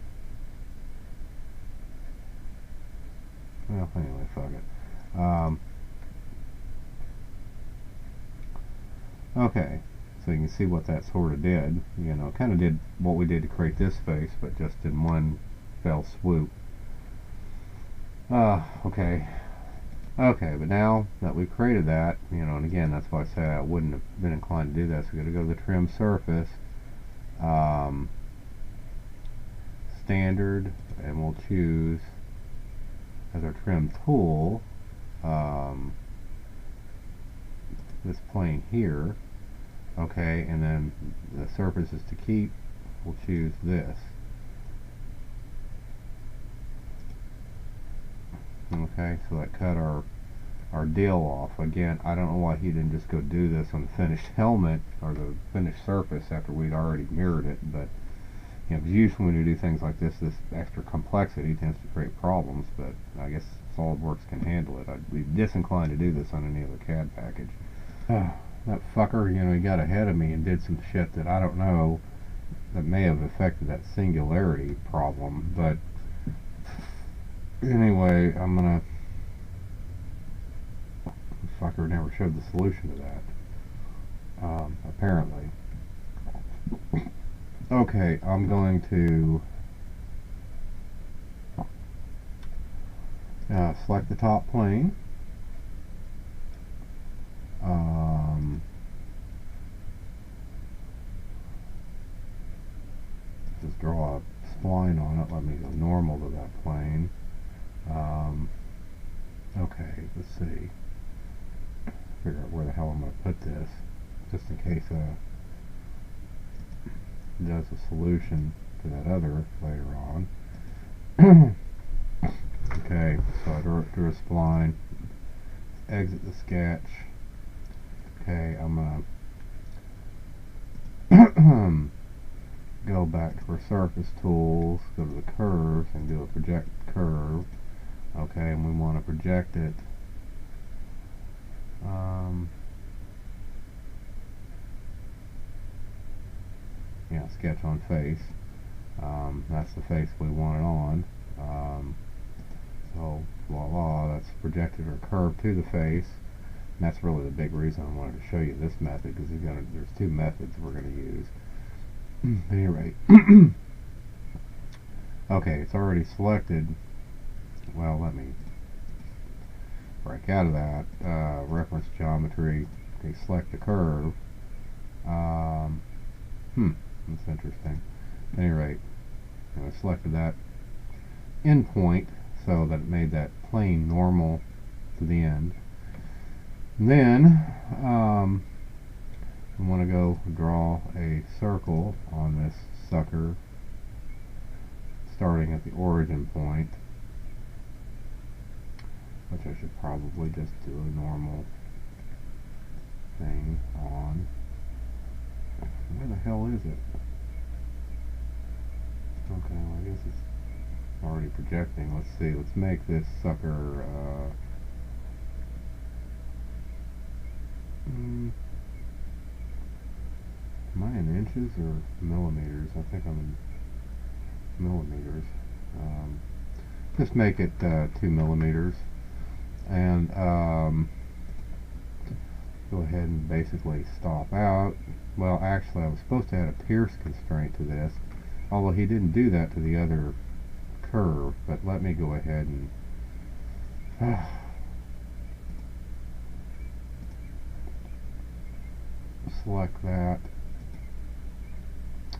Well, anyway, fuck it. Okay, so you can see what that sort of did. Kind of did what we did to create this face, but just in one fell swoop. Okay. Okay, but now that we've created that, and again, that's why I said I wouldn't have been inclined to do that. So we're going to go to the trim surface, standard, and we'll choose as our trim tool this plane here. Okay, and then the surfaces to keep, we'll choose this. Okay, so that cut our deal off. Again, I don't know why he didn't just go do this on the finished helmet or the finished surface after we'd already mirrored it, but usually when you do things like this extra complexity tends to create problems, but I guess SolidWorks can handle it. I'd be disinclined to do this on any other CAD package. That fucker, he got ahead of me and did some shit that I don't know that may have affected that singularity problem, but anyway, I'm gonna... The fucker never showed the solution to that. Apparently. Okay, I'm going to select the top plane. Just draw a spline on it. Let me go normal to that plane. Okay, let's see. Figure out where the hell I'm going to put this, just in case it does a solution to that other later on. Okay, so I drew a spline. Exit the sketch. Okay, I'm going to go back to our surface tools, go to the curves, and do a project curve. Okay, and we want to project it yeah, sketch on face. That's the face we want it on. So voila, that's projected or curved to the face. And that's really the big reason I wanted to show you this method, because there's two methods we're going to use. At any rate, okay, it's already selected. Well, let me break out of that. Reference geometry. Okay, select the curve. That's interesting. At any rate, I selected that endpoint so that it made that plane normal to the end. And then I want to go draw a circle on this sucker, starting at the origin point, which I should probably just do a normal thing on. Where the hell is it? Okay, well, I guess it's already projecting. Let's see, let's make this sucker am I in inches or millimeters? I think I'm in millimeters. Just make it 2 millimeters, and go ahead and basically stop out. Well, actually I was supposed to add a pierce constraint to this, although he didn't do that to the other curve. But let me go ahead and select that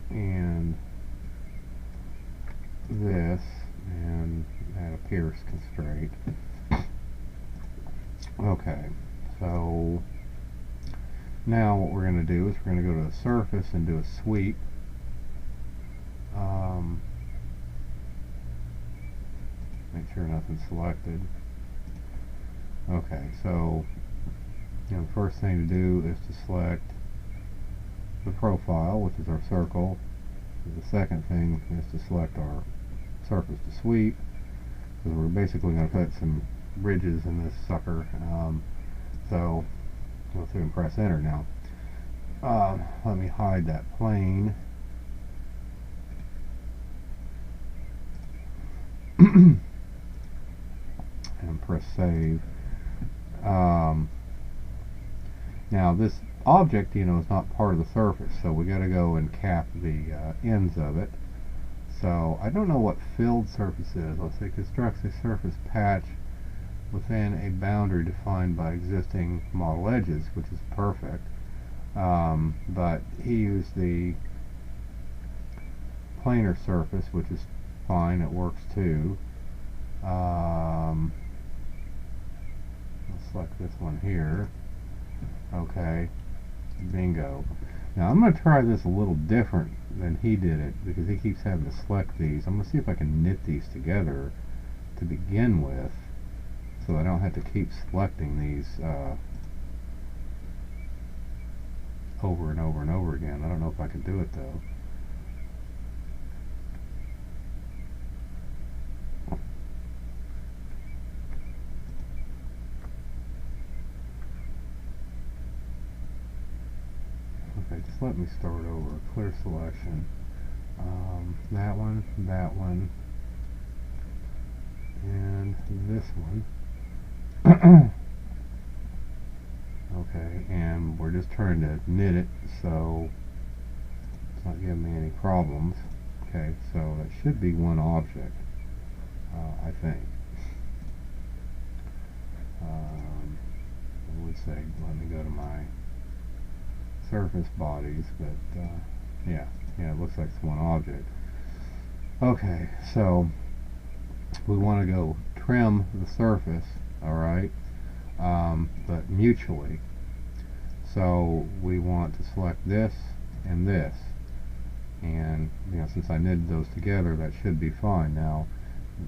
and this, and add a pierce constraint. Okay, so now what we're going to do is we're going to go to the surface and do a sweep. Make sure nothing's selected. Okay, so the first thing to do is to select the profile, which is our circle. The second thing is to select our surface to sweep, because we're basically going to put some ridges in this sucker. So go through and press enter now. Let me hide that plane. And press save. Now this object, is not part of the surface, so we got to go and cap the ends of it. So I don't know what filled surface is. Let's say constructs a surface patch within a boundary defined by existing model edges, which is perfect. But he used the planar surface, which is fine. It works too. Let's select this one here. Okay, bingo. Now I'm going to try this a little different than he did it, because he keeps having to select these. I'm going to see if I can knit these together to begin with, so I don't have to keep selecting these over and over and over again. I don't know if I can do it though. Okay, just let me start over. Clear selection. That one, and this one. Okay, and we're just trying to knit it, so it's not giving me any problems. Okay, so that should be one object, I think. I would say let me go to my surface bodies, but yeah, it looks like it's one object. Okay, so we want to go trim the surface, alright, but mutually. So we want to select this and this, and since I knitted those together, that should be fine. Now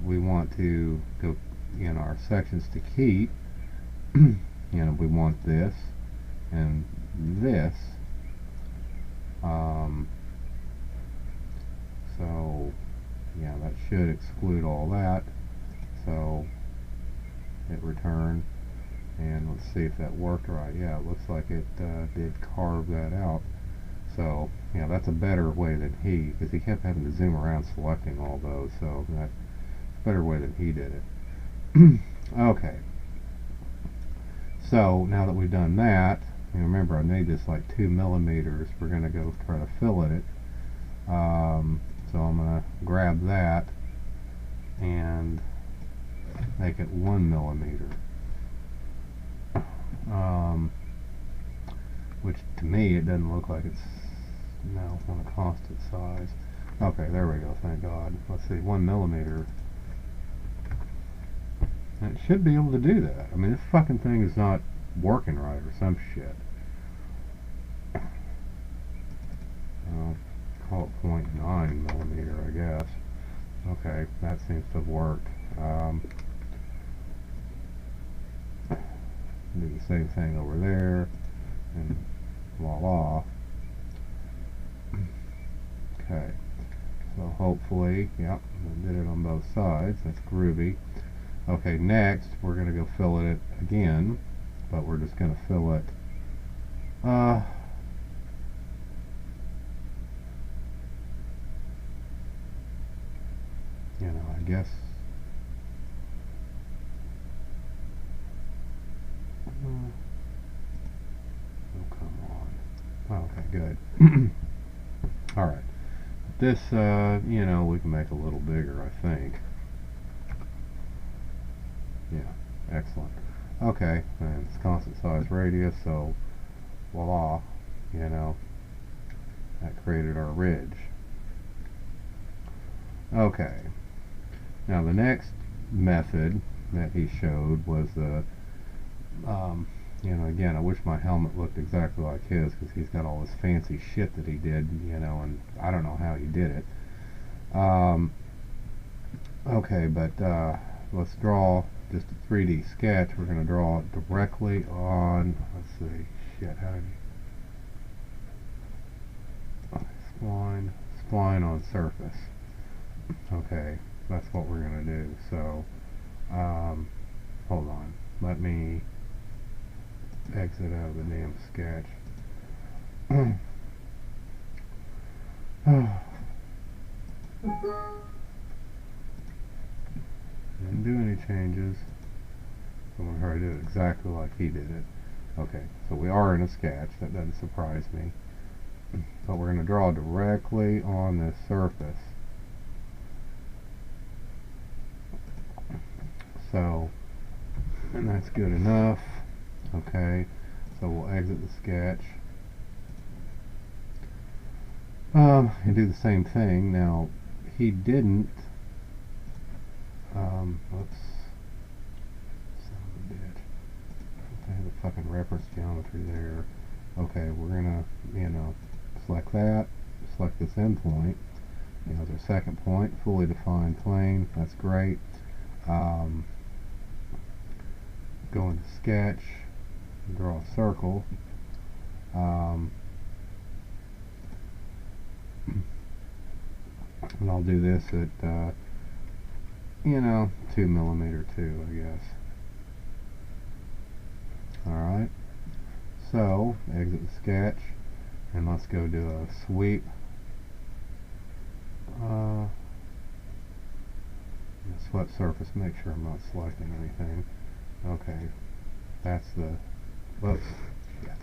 we want to go in our sections to keep, we want this and this should exclude all that. So hit return, and let's see if that worked right. Yeah, it looks like it did carve that out. So yeah, that's a better way than he, because he kept having to zoom around selecting all those. So that's a better way than he did it. Okay. So now that we've done that, remember I made this like 2 millimeters. We're going to go try to fillet it. So I'm going to grab that and make it 1 millimeter. Which to me it doesn't look like it's on a constant size. Okay, there we go, thank God. Let's see, 1 millimeter. And it should be able to do that. I mean, this fucking thing is not working right or some shit. I'll call it 0.9 millimeter, I guess. Okay, that seems to have worked. Do the same thing over there, and voila. Okay, so hopefully, yep, I did it on both sides. That's groovy. Okay, next we're going to go fillet it again, but we're just going to fillet I guess oh, come on. Okay, good. Alright. This, we can make a little bigger, I think. Yeah, excellent. Okay, and it's constant size radius, so voila, that created our ridge. Okay, now the next method that he showed was the, again, I wish my helmet looked exactly like his, because he's got all this fancy shit that he did, and I don't know how he did it. Okay, but let's draw just a 3D sketch. We're going to draw it directly on, let's see, shit, how did you, spline on surface. Okay, that's what we're going to do. So, hold on, let me exit out of the damn sketch. Didn't do any changes. So I'm going to try to do it exactly like he did it. Okay, so we are in a sketch. That doesn't surprise me. But we're going to draw directly on this surface. So, and that's good enough. Okay, so we'll exit the sketch. And do the same thing. Now, he didn't. Let's. Son of a bitch. I have the fucking reference geometry there. Okay, we're gonna, select that. Select this endpoint. There's our second point, fully defined plane. That's great. Go into sketch, draw a circle. And I'll do this at 2 millimeter too, I guess. Alright, so exit the sketch and let's go do a sweep. Swept surface, make sure I'm not selecting anything. Okay, that's the, whoops, shit.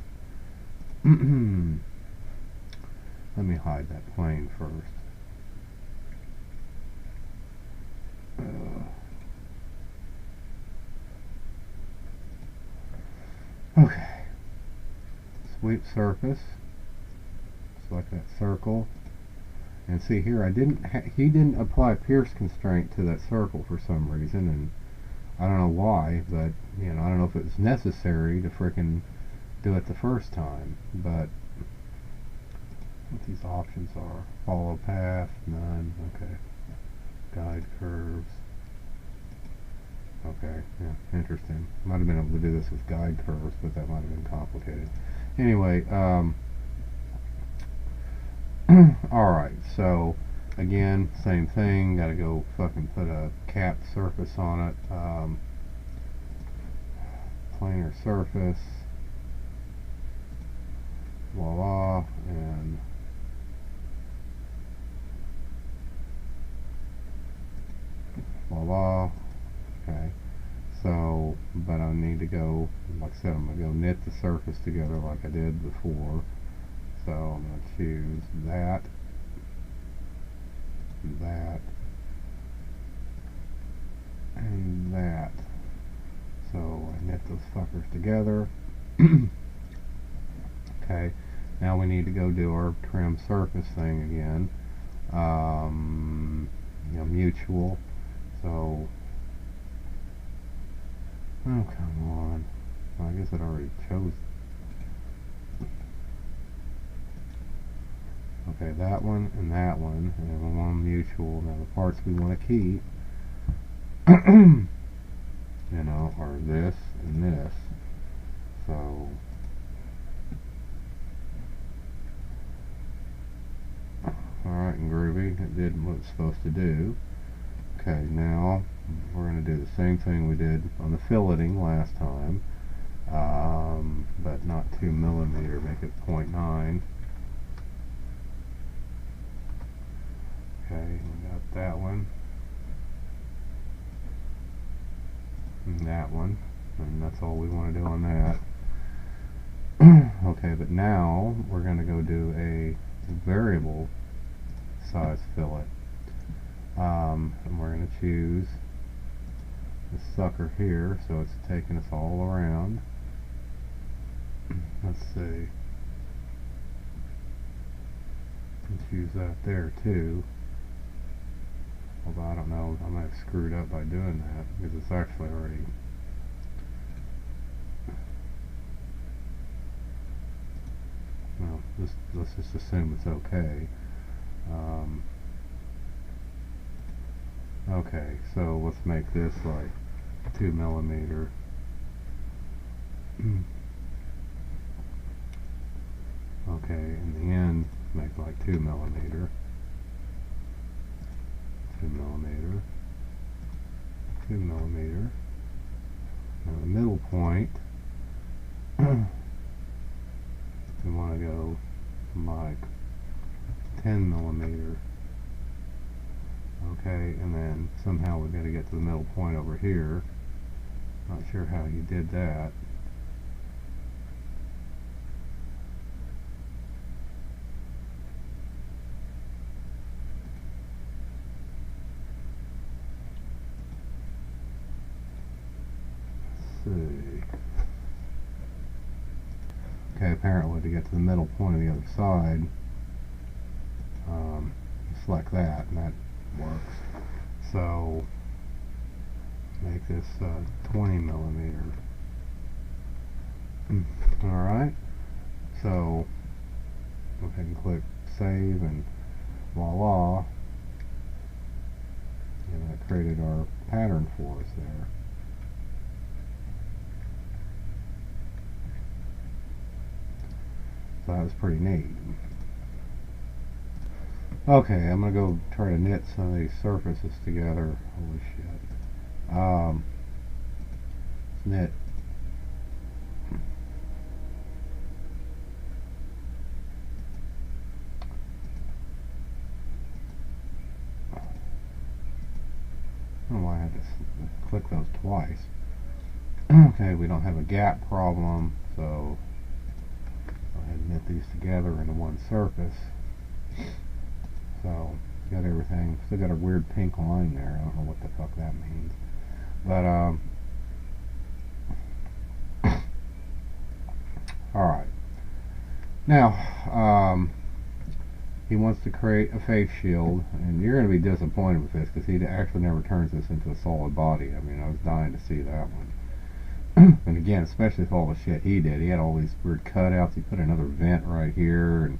Let me hide that plane first. Okay, sweep surface, select that circle, and see here he didn't apply pierce constraint to that circle for some reason, and I don't know why, but I don't know if it was necessary to frickin' do it the first time. But what these options are: follow path, none, okay, guide curves. Okay, yeah, interesting. Might have been able to do this with guide curves, but that might have been complicated. Anyway, alright, so Again, same thing, gotta go fucking put a capped surface on it. Planar surface, voila, and voila. Okay, so, but I need to go, like I said, I'm going to go knit the surface together like I did before. So I'm going to choose that, that, and that. So I knit those fuckers together. Okay, now we need to go do our trim surface thing again. Mutual. So, oh come on. Well, I guess it already chose. Okay, that one and that one, and we want mutual. Now the parts we want to keep, you know, are this and this. So, alright and groovy, it did what it's supposed to do. Okay, now we're going to do the same thing we did on the filleting last time, but not 2 millimeter, make it 0.9. Okay, we got that one, and that one, and that's all we want to do on that. Okay, but now we're going to go do a variable size fillet. And we're going to choose this sucker here, so it's taking us all around. Let's see. Choose that there too. Although I don't know, I might have screwed up by doing that because it's actually already. Well, let's just assume it's okay. Okay, so let's make this like 2 millimeter. Okay, in the end, make like 2 millimeter. 2 millimeter. 2 millimeter. Now the middle point, we want to go like 10 millimeter. Okay, and then somehow we've got to get to the middle point over here. Not sure how he did that. Let's see. Okay, apparently to get to the middle point of the other side, select that, and that works. So make this 20 millimeter. Alright, so go ahead and click save, and voila, and that created our pattern for us there. So that was pretty neat. Okay, I'm gonna go try to knit some of these surfaces together. Holy shit. Knit. I don't know why I had to click those twice. Okay, we don't have a gap problem, so go ahead and knit these together into one surface. So, got everything. Still got a weird pink line there. I don't know what the fuck that means. But, alright. Now, he wants to create a face shield, and you're going to be disappointed with this because he actually never turns this into a solid body. I mean, I was dying to see that one. And again, especially with all the shit he did. He had all these weird cutouts. He put another vent right here,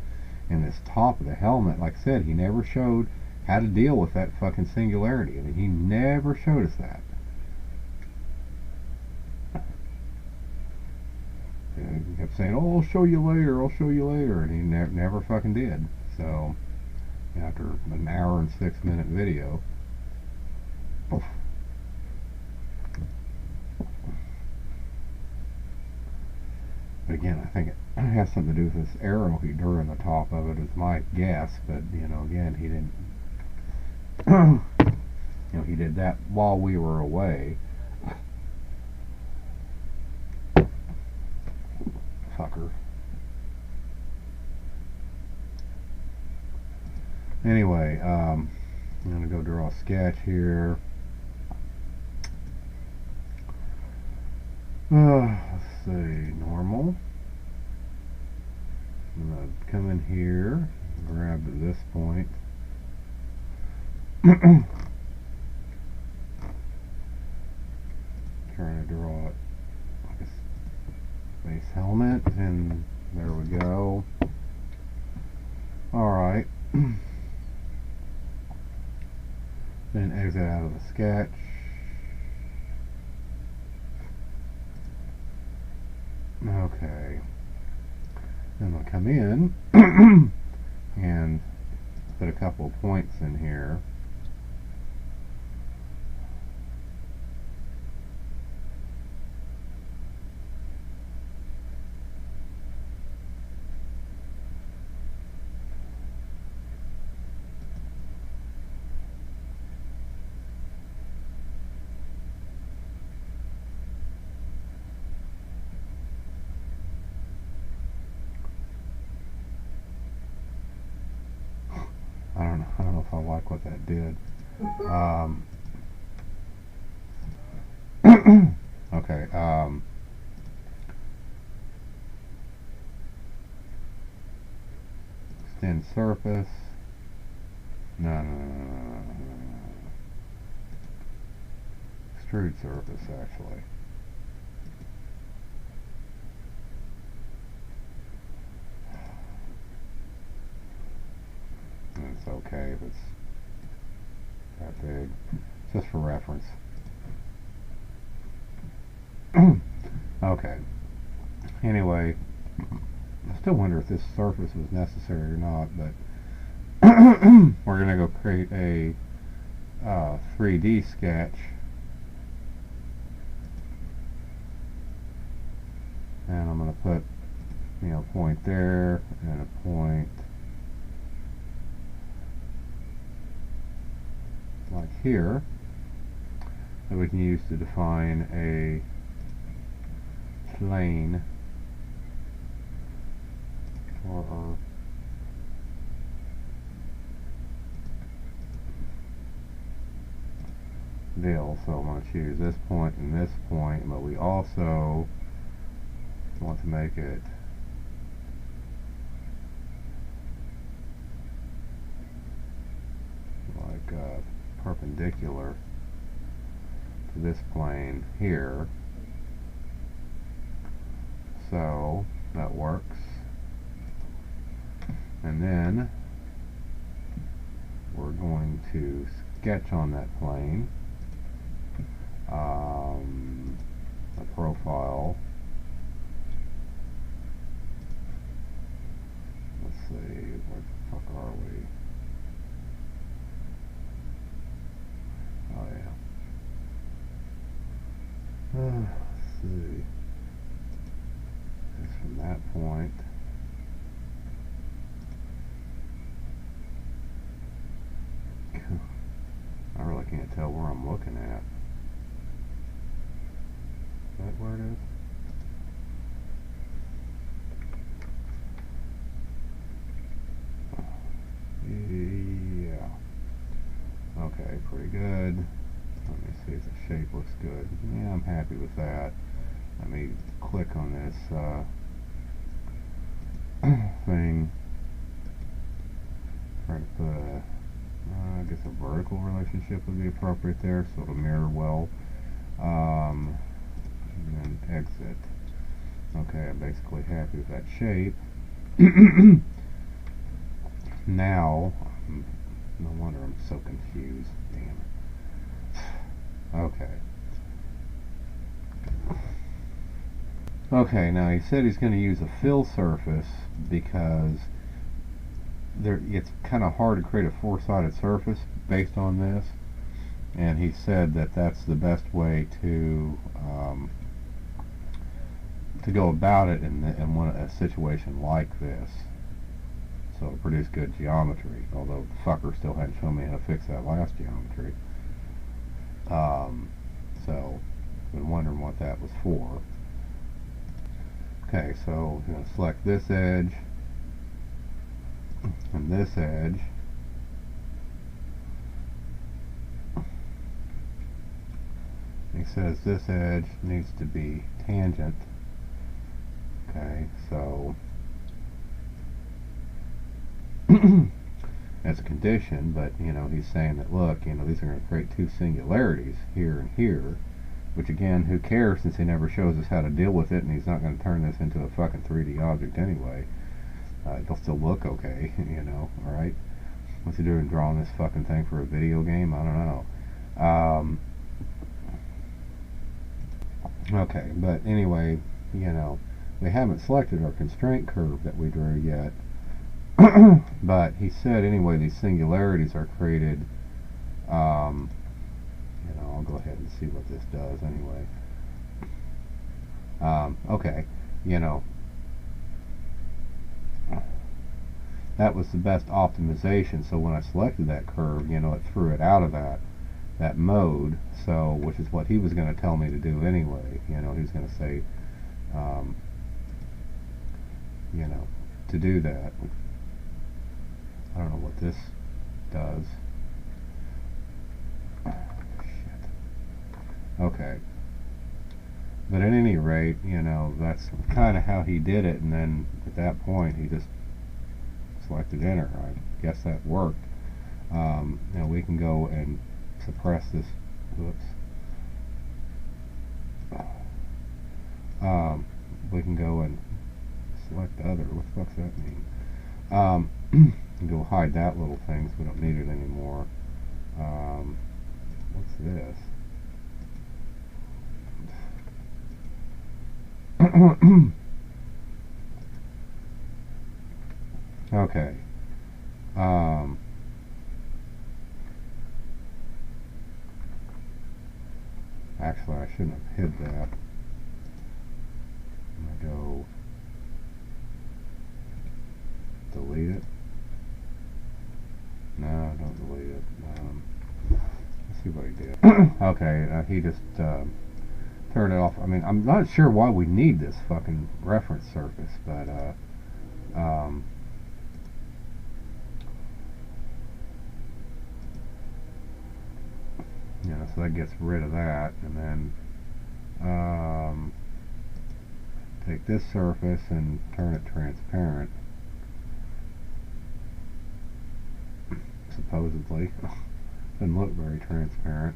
and this top of the helmet, like I said, he never showed how to deal with that fucking singularity. I mean, he never showed us that. And he kept saying, "Oh, I'll show you later, I'll show you later," and he never fucking did. So, you know, after an hour and 6-minute video. Oof. But again, I think it has something to do with this arrow he drew in the top of it, is my guess. But you know, again, he didn't. You know, he did that while we were away. Fucker. Anyway, I'm gonna go draw a sketch here. Let's see, normal. I'm gonna come in here, grab at this point. Trying to draw it like a space helmet, and there we go. Alright. Then exit out of the sketch. Okay. Then we'll come in and put a couple of points in here. I don't know if I like what that did. Okay. Extend surface. No. Extrude surface, actually. It's okay if it's that big. Just for reference. Okay. Anyway, I still wonder if this surface was necessary or not, but we're going to go create a 3D sketch. And I'm going to put, you know, a point there and a point like here that we can use to define a plane for our deal. So I'm going to choose this point and this point, but we also want to make it like perpendicular to this plane here. So that works. And then we're going to sketch on that plane a profile. Let's see, where the fuck are we? Oh yeah. Let's see. It's from that point. I really can't tell where I'm looking at. Is that where it is? Yeah. Okay, pretty good. Let me see if the shape looks good. Yeah, I'm happy with that. Let me click on this thing. Try to put a, I guess a vertical relationship would be appropriate there, so it'll mirror well. And then exit. Okay, I'm basically happy with that shape. Now, no wonder I'm so confused. Damn it. Okay. Okay, now he said he's going to use a fill surface because it's kind of hard to create a four-sided surface based on this, and he said that that's the best way to go about it in a situation like this. So it'll produce good geometry, although the fucker still hadn't shown me how to fix that last geometry. So I've been wondering what that was for. Okay, so I'm going to select this edge and this edge. He says this edge needs to be tangent. Okay, so that's a condition, but you know, he's saying that, look, you know, these are going to create two singularities here and here, which again, who cares, since he never shows us how to deal with it, and he's not going to turn this into a fucking 3D object anyway. It'll still look okay, you know, alright? What's he doing, drawing this fucking thing for a video game? I don't know. Okay, but anyway, you know, we haven't selected our constraint curve that we drew yet. But he said anyway these singularities are created, you know, I'll go ahead and see what this does anyway. Okay, you know, that was the best optimization, so when I selected that curve, you know, it threw it out of that mode, so, which is what he was going to tell me to do anyway. You know, he was going to say, you know, to do that. I don't know what this does. Shit. Okay. But at any rate, you know, that's kind of how he did it, and then at that point he just selected enter. I guess that worked. You know, we can go and suppress this. Whoops. We can go and select other. What the fuck's that mean? Go hide that little thing so we don't need it anymore. What's this? Okay. Actually, I shouldn't have hid that. I'm going to go delete it. No, don't delete it. Let's see what he did. Okay, he just turned it off. I mean, I'm not sure why we need this fucking reference surface, but you know, so that gets rid of that, and then take this surface and turn it transparent. Supposedly. Doesn't look very transparent.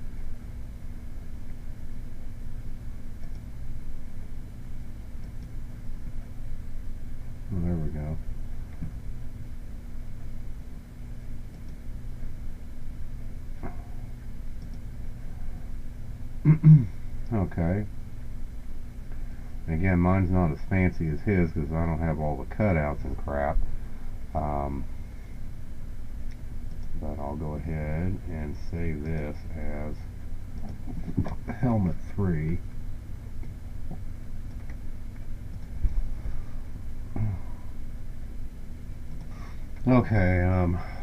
Oh, there we go. Okay. Again, mine's not as fancy as his because I don't have all the cutouts and crap. But I'll go ahead and save this as helmet 3. Okay,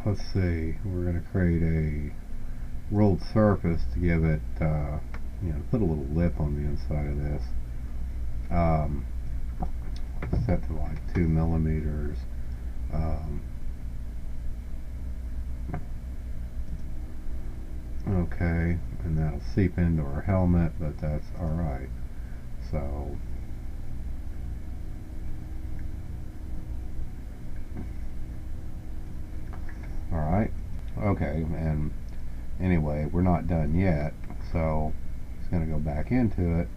let's see. We're going to create a rolled surface to give it, you know, put a little lip on the inside of this. Set to like 2 millimeters. Okay, and that'll seep into our helmet, but that's alright. So, alright, okay, and anyway, we're not done yet, so it's going to go back into it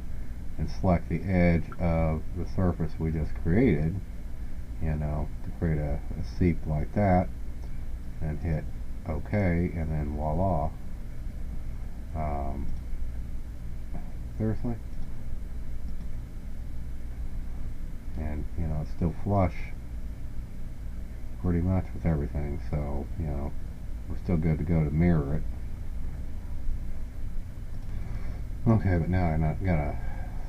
and select the edge of the surface we just created, you know, to create a seep like that, and hit OK, and then voila. Seriously? And, you know, it's still flush pretty much with everything, so, you know, we're still good to go to mirror it. Okay, but now I gotta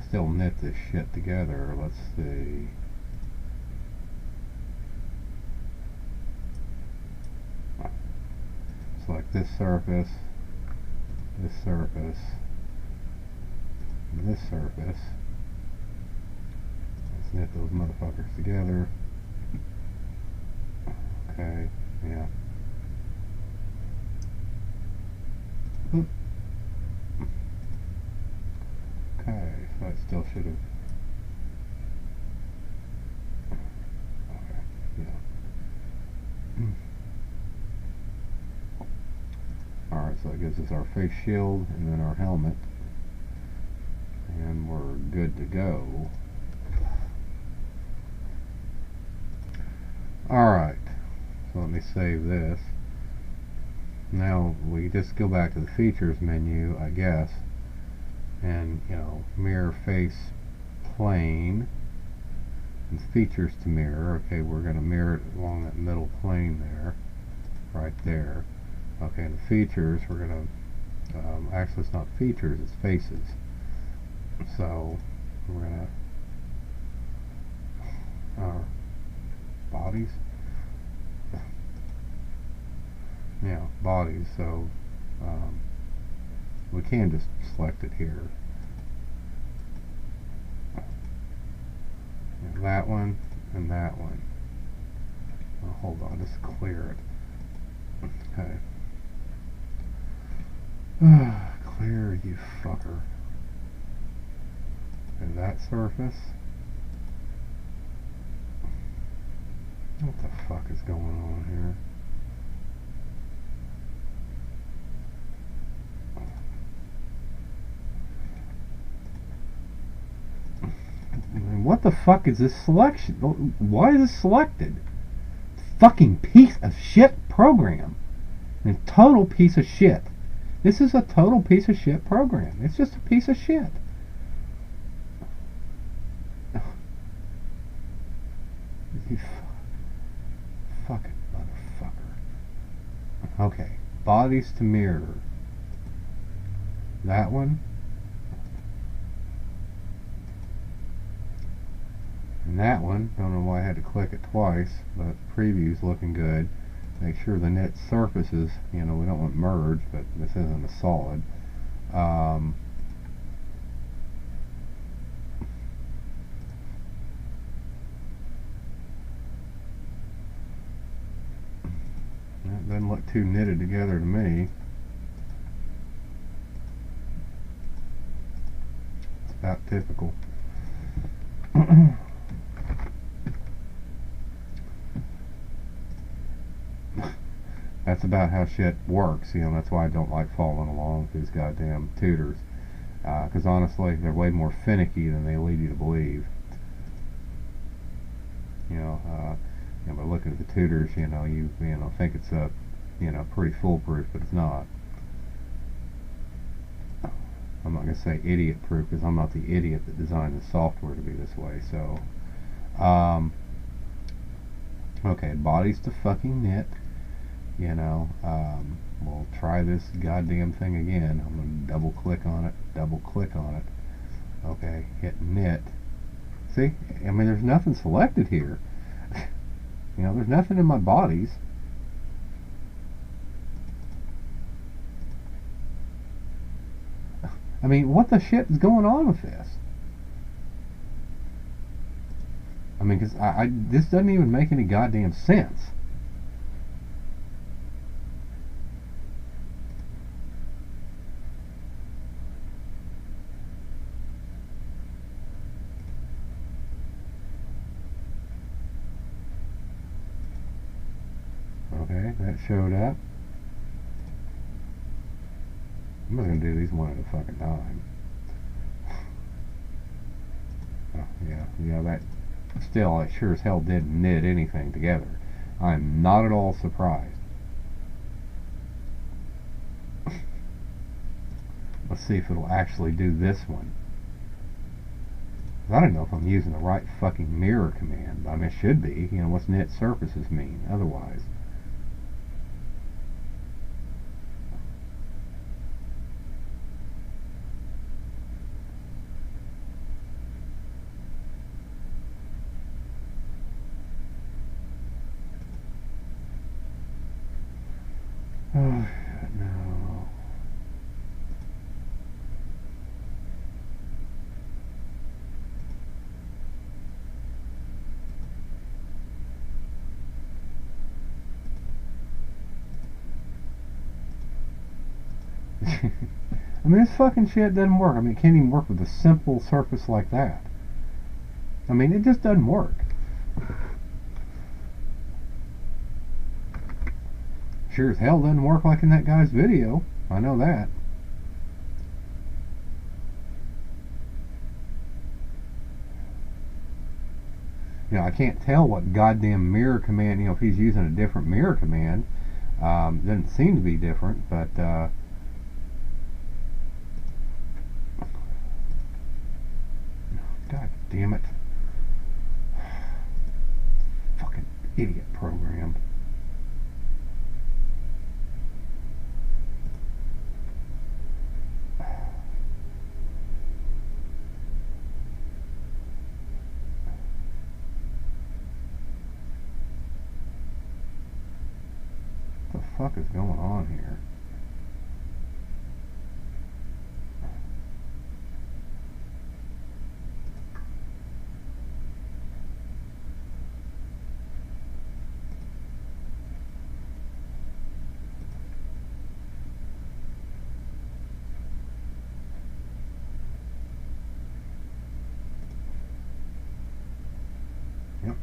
still knit this shit together. Let's see. Select this surface, this surface, this surface. Let's knit those motherfuckers together. Okay, yeah. Oop. Okay, so I still should have. Okay, yeah. Alright, so that gives us our face shield and then our helmet. And we're good to go. Alright, so let me save this. Now we just go back to the features menu, I guess. And, you know, mirror face plane. And features to mirror. Okay, we're going to mirror it along that middle plane there. Right there. Okay, and the features, we're going to, actually it's not features, it's faces. So, we're going to, bodies? Yeah, bodies, so, we can just select it here. And that one, and that one. Oh, hold on, just clear it. Okay. Clear, you fucker. And that surface. What the fuck is going on here? What the fuck is this selection? Why is this selected? Fucking piece of shit program. A total piece of shit. This is a total piece of shit program. It's just a piece of shit. You fucking motherfucker. Okay. Bodies to mirror. That one. And that one, don't know why I had to click it twice, but preview's looking good. Make sure the knit surfaces, you know, we don't want merge, but this isn't a solid. That doesn't look too knitted together to me. It's about typical. That's about how shit works, you know. That's why I don't like following along with these goddamn tutors, because honestly, they're way more finicky than they lead you to believe. You know, by looking at the tutors, you know, you think it's a, you know, pretty foolproof, but it's not. I'm not gonna say idiot-proof because I'm not the idiot that designed the software to be this way. So, okay, bodies to fucking knit. You know, we'll try this goddamn thing again. I'm going to double click on it. Okay, hit knit. See, I mean, there's nothing selected here. You know, there's nothing in my bodies. I mean, what the shit is going on with this? I mean, because this doesn't even make any goddamn sense. Okay, that showed up. I'm just going to do these one at a fucking time. Oh, yeah, that still, it sure as hell didn't knit anything together. I'm not at all surprised. Let's see if it'll actually do this one. I don't know if I'm using the right fucking mirror command. I mean, it should be. You know, what's knit surfaces mean otherwise? Oh, no. I mean, this fucking shit doesn't work. I mean, it can't even work with a simple surface like that. I mean, it just doesn't work. Sure as hell doesn't work like in that guy's video. I know that. You know, I can't tell what goddamn mirror command, you know, if he's using a different mirror command. Doesn't seem to be different, but God damn it. Fucking idiot program. What the fuck is going on here? Yep.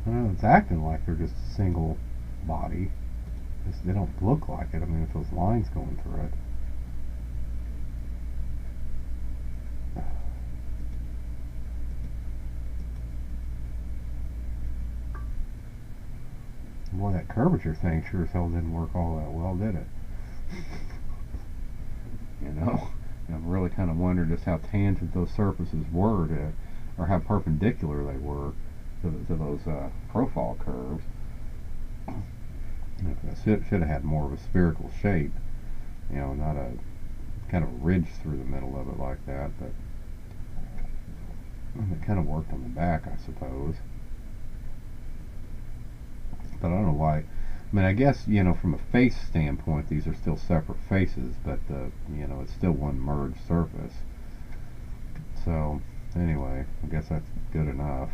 Well, it's acting like they're just a single body. They don't look like it. I mean, with those lines going through it. Boy, that curvature thing sure as hell didn't work all that well, did it? You know? I've really kind of wondered just how tangent those surfaces were to, or how perpendicular they were to those profile curves. It should have had more of a spherical shape, you know, not a kind of ridge through the middle of it like that, but it kind of worked on the back, I suppose. But I don't know why. I mean, I guess, you know, from a face standpoint, these are still separate faces, but, you know, it's still one merged surface. So, anyway, I guess that's good enough.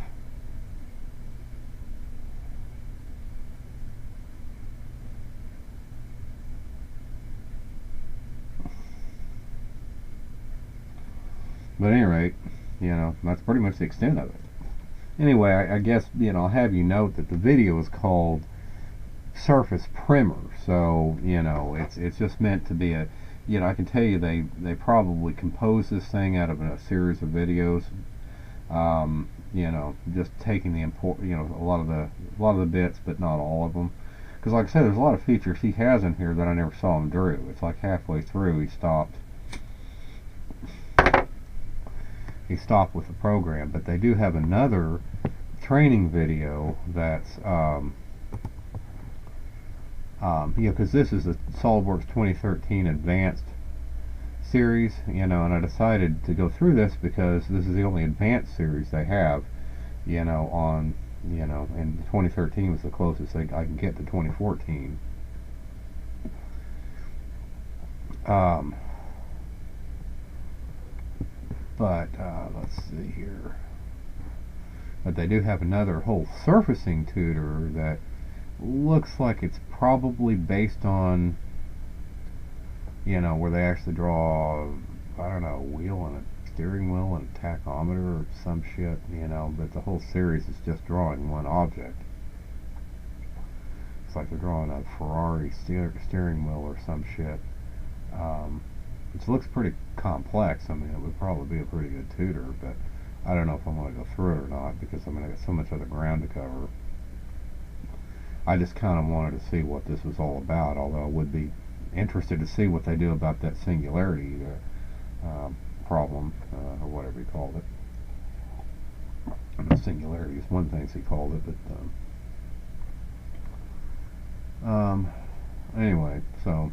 But at any rate, you know, that's pretty much the extent of it. Anyway, I guess, you know, I'll have you note that the video is called Surface Primer, so, you know, it's just meant to be a, you know, I can tell you they probably composed this thing out of a series of videos, you know, just taking the you know, a lot of the bits, but not all of them, because like I said, there's a lot of features he has in here that I never saw him do. It's like halfway through he stopped with the program. But they do have another training video that's you know, because this is the SolidWorks 2013 Advanced series, you know, and I decided to go through this because this is the only advanced series they have, you know, on, you know, and 2013 was the closest I can get to 2014. But let's see here. But they do have another whole surfacing tutor that looks like it's probably based on, you know, where they actually draw, I don't know, a wheel and a steering wheel and a tachometer or some shit, you know, but the whole series is just drawing one object. It's like they're drawing a Ferrari steering wheel or some shit. which looks pretty complex. I mean, it would probably be a pretty good tutor, but I don't know if I'm going to go through it or not, because I mean, I got so much other ground to cover. I just kind of wanted to see what this was all about, although I would be interested to see what they do about that singularity problem, or whatever he called it. Singularity is one thing he called it, but anyway, so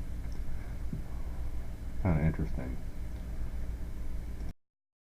kind of interesting.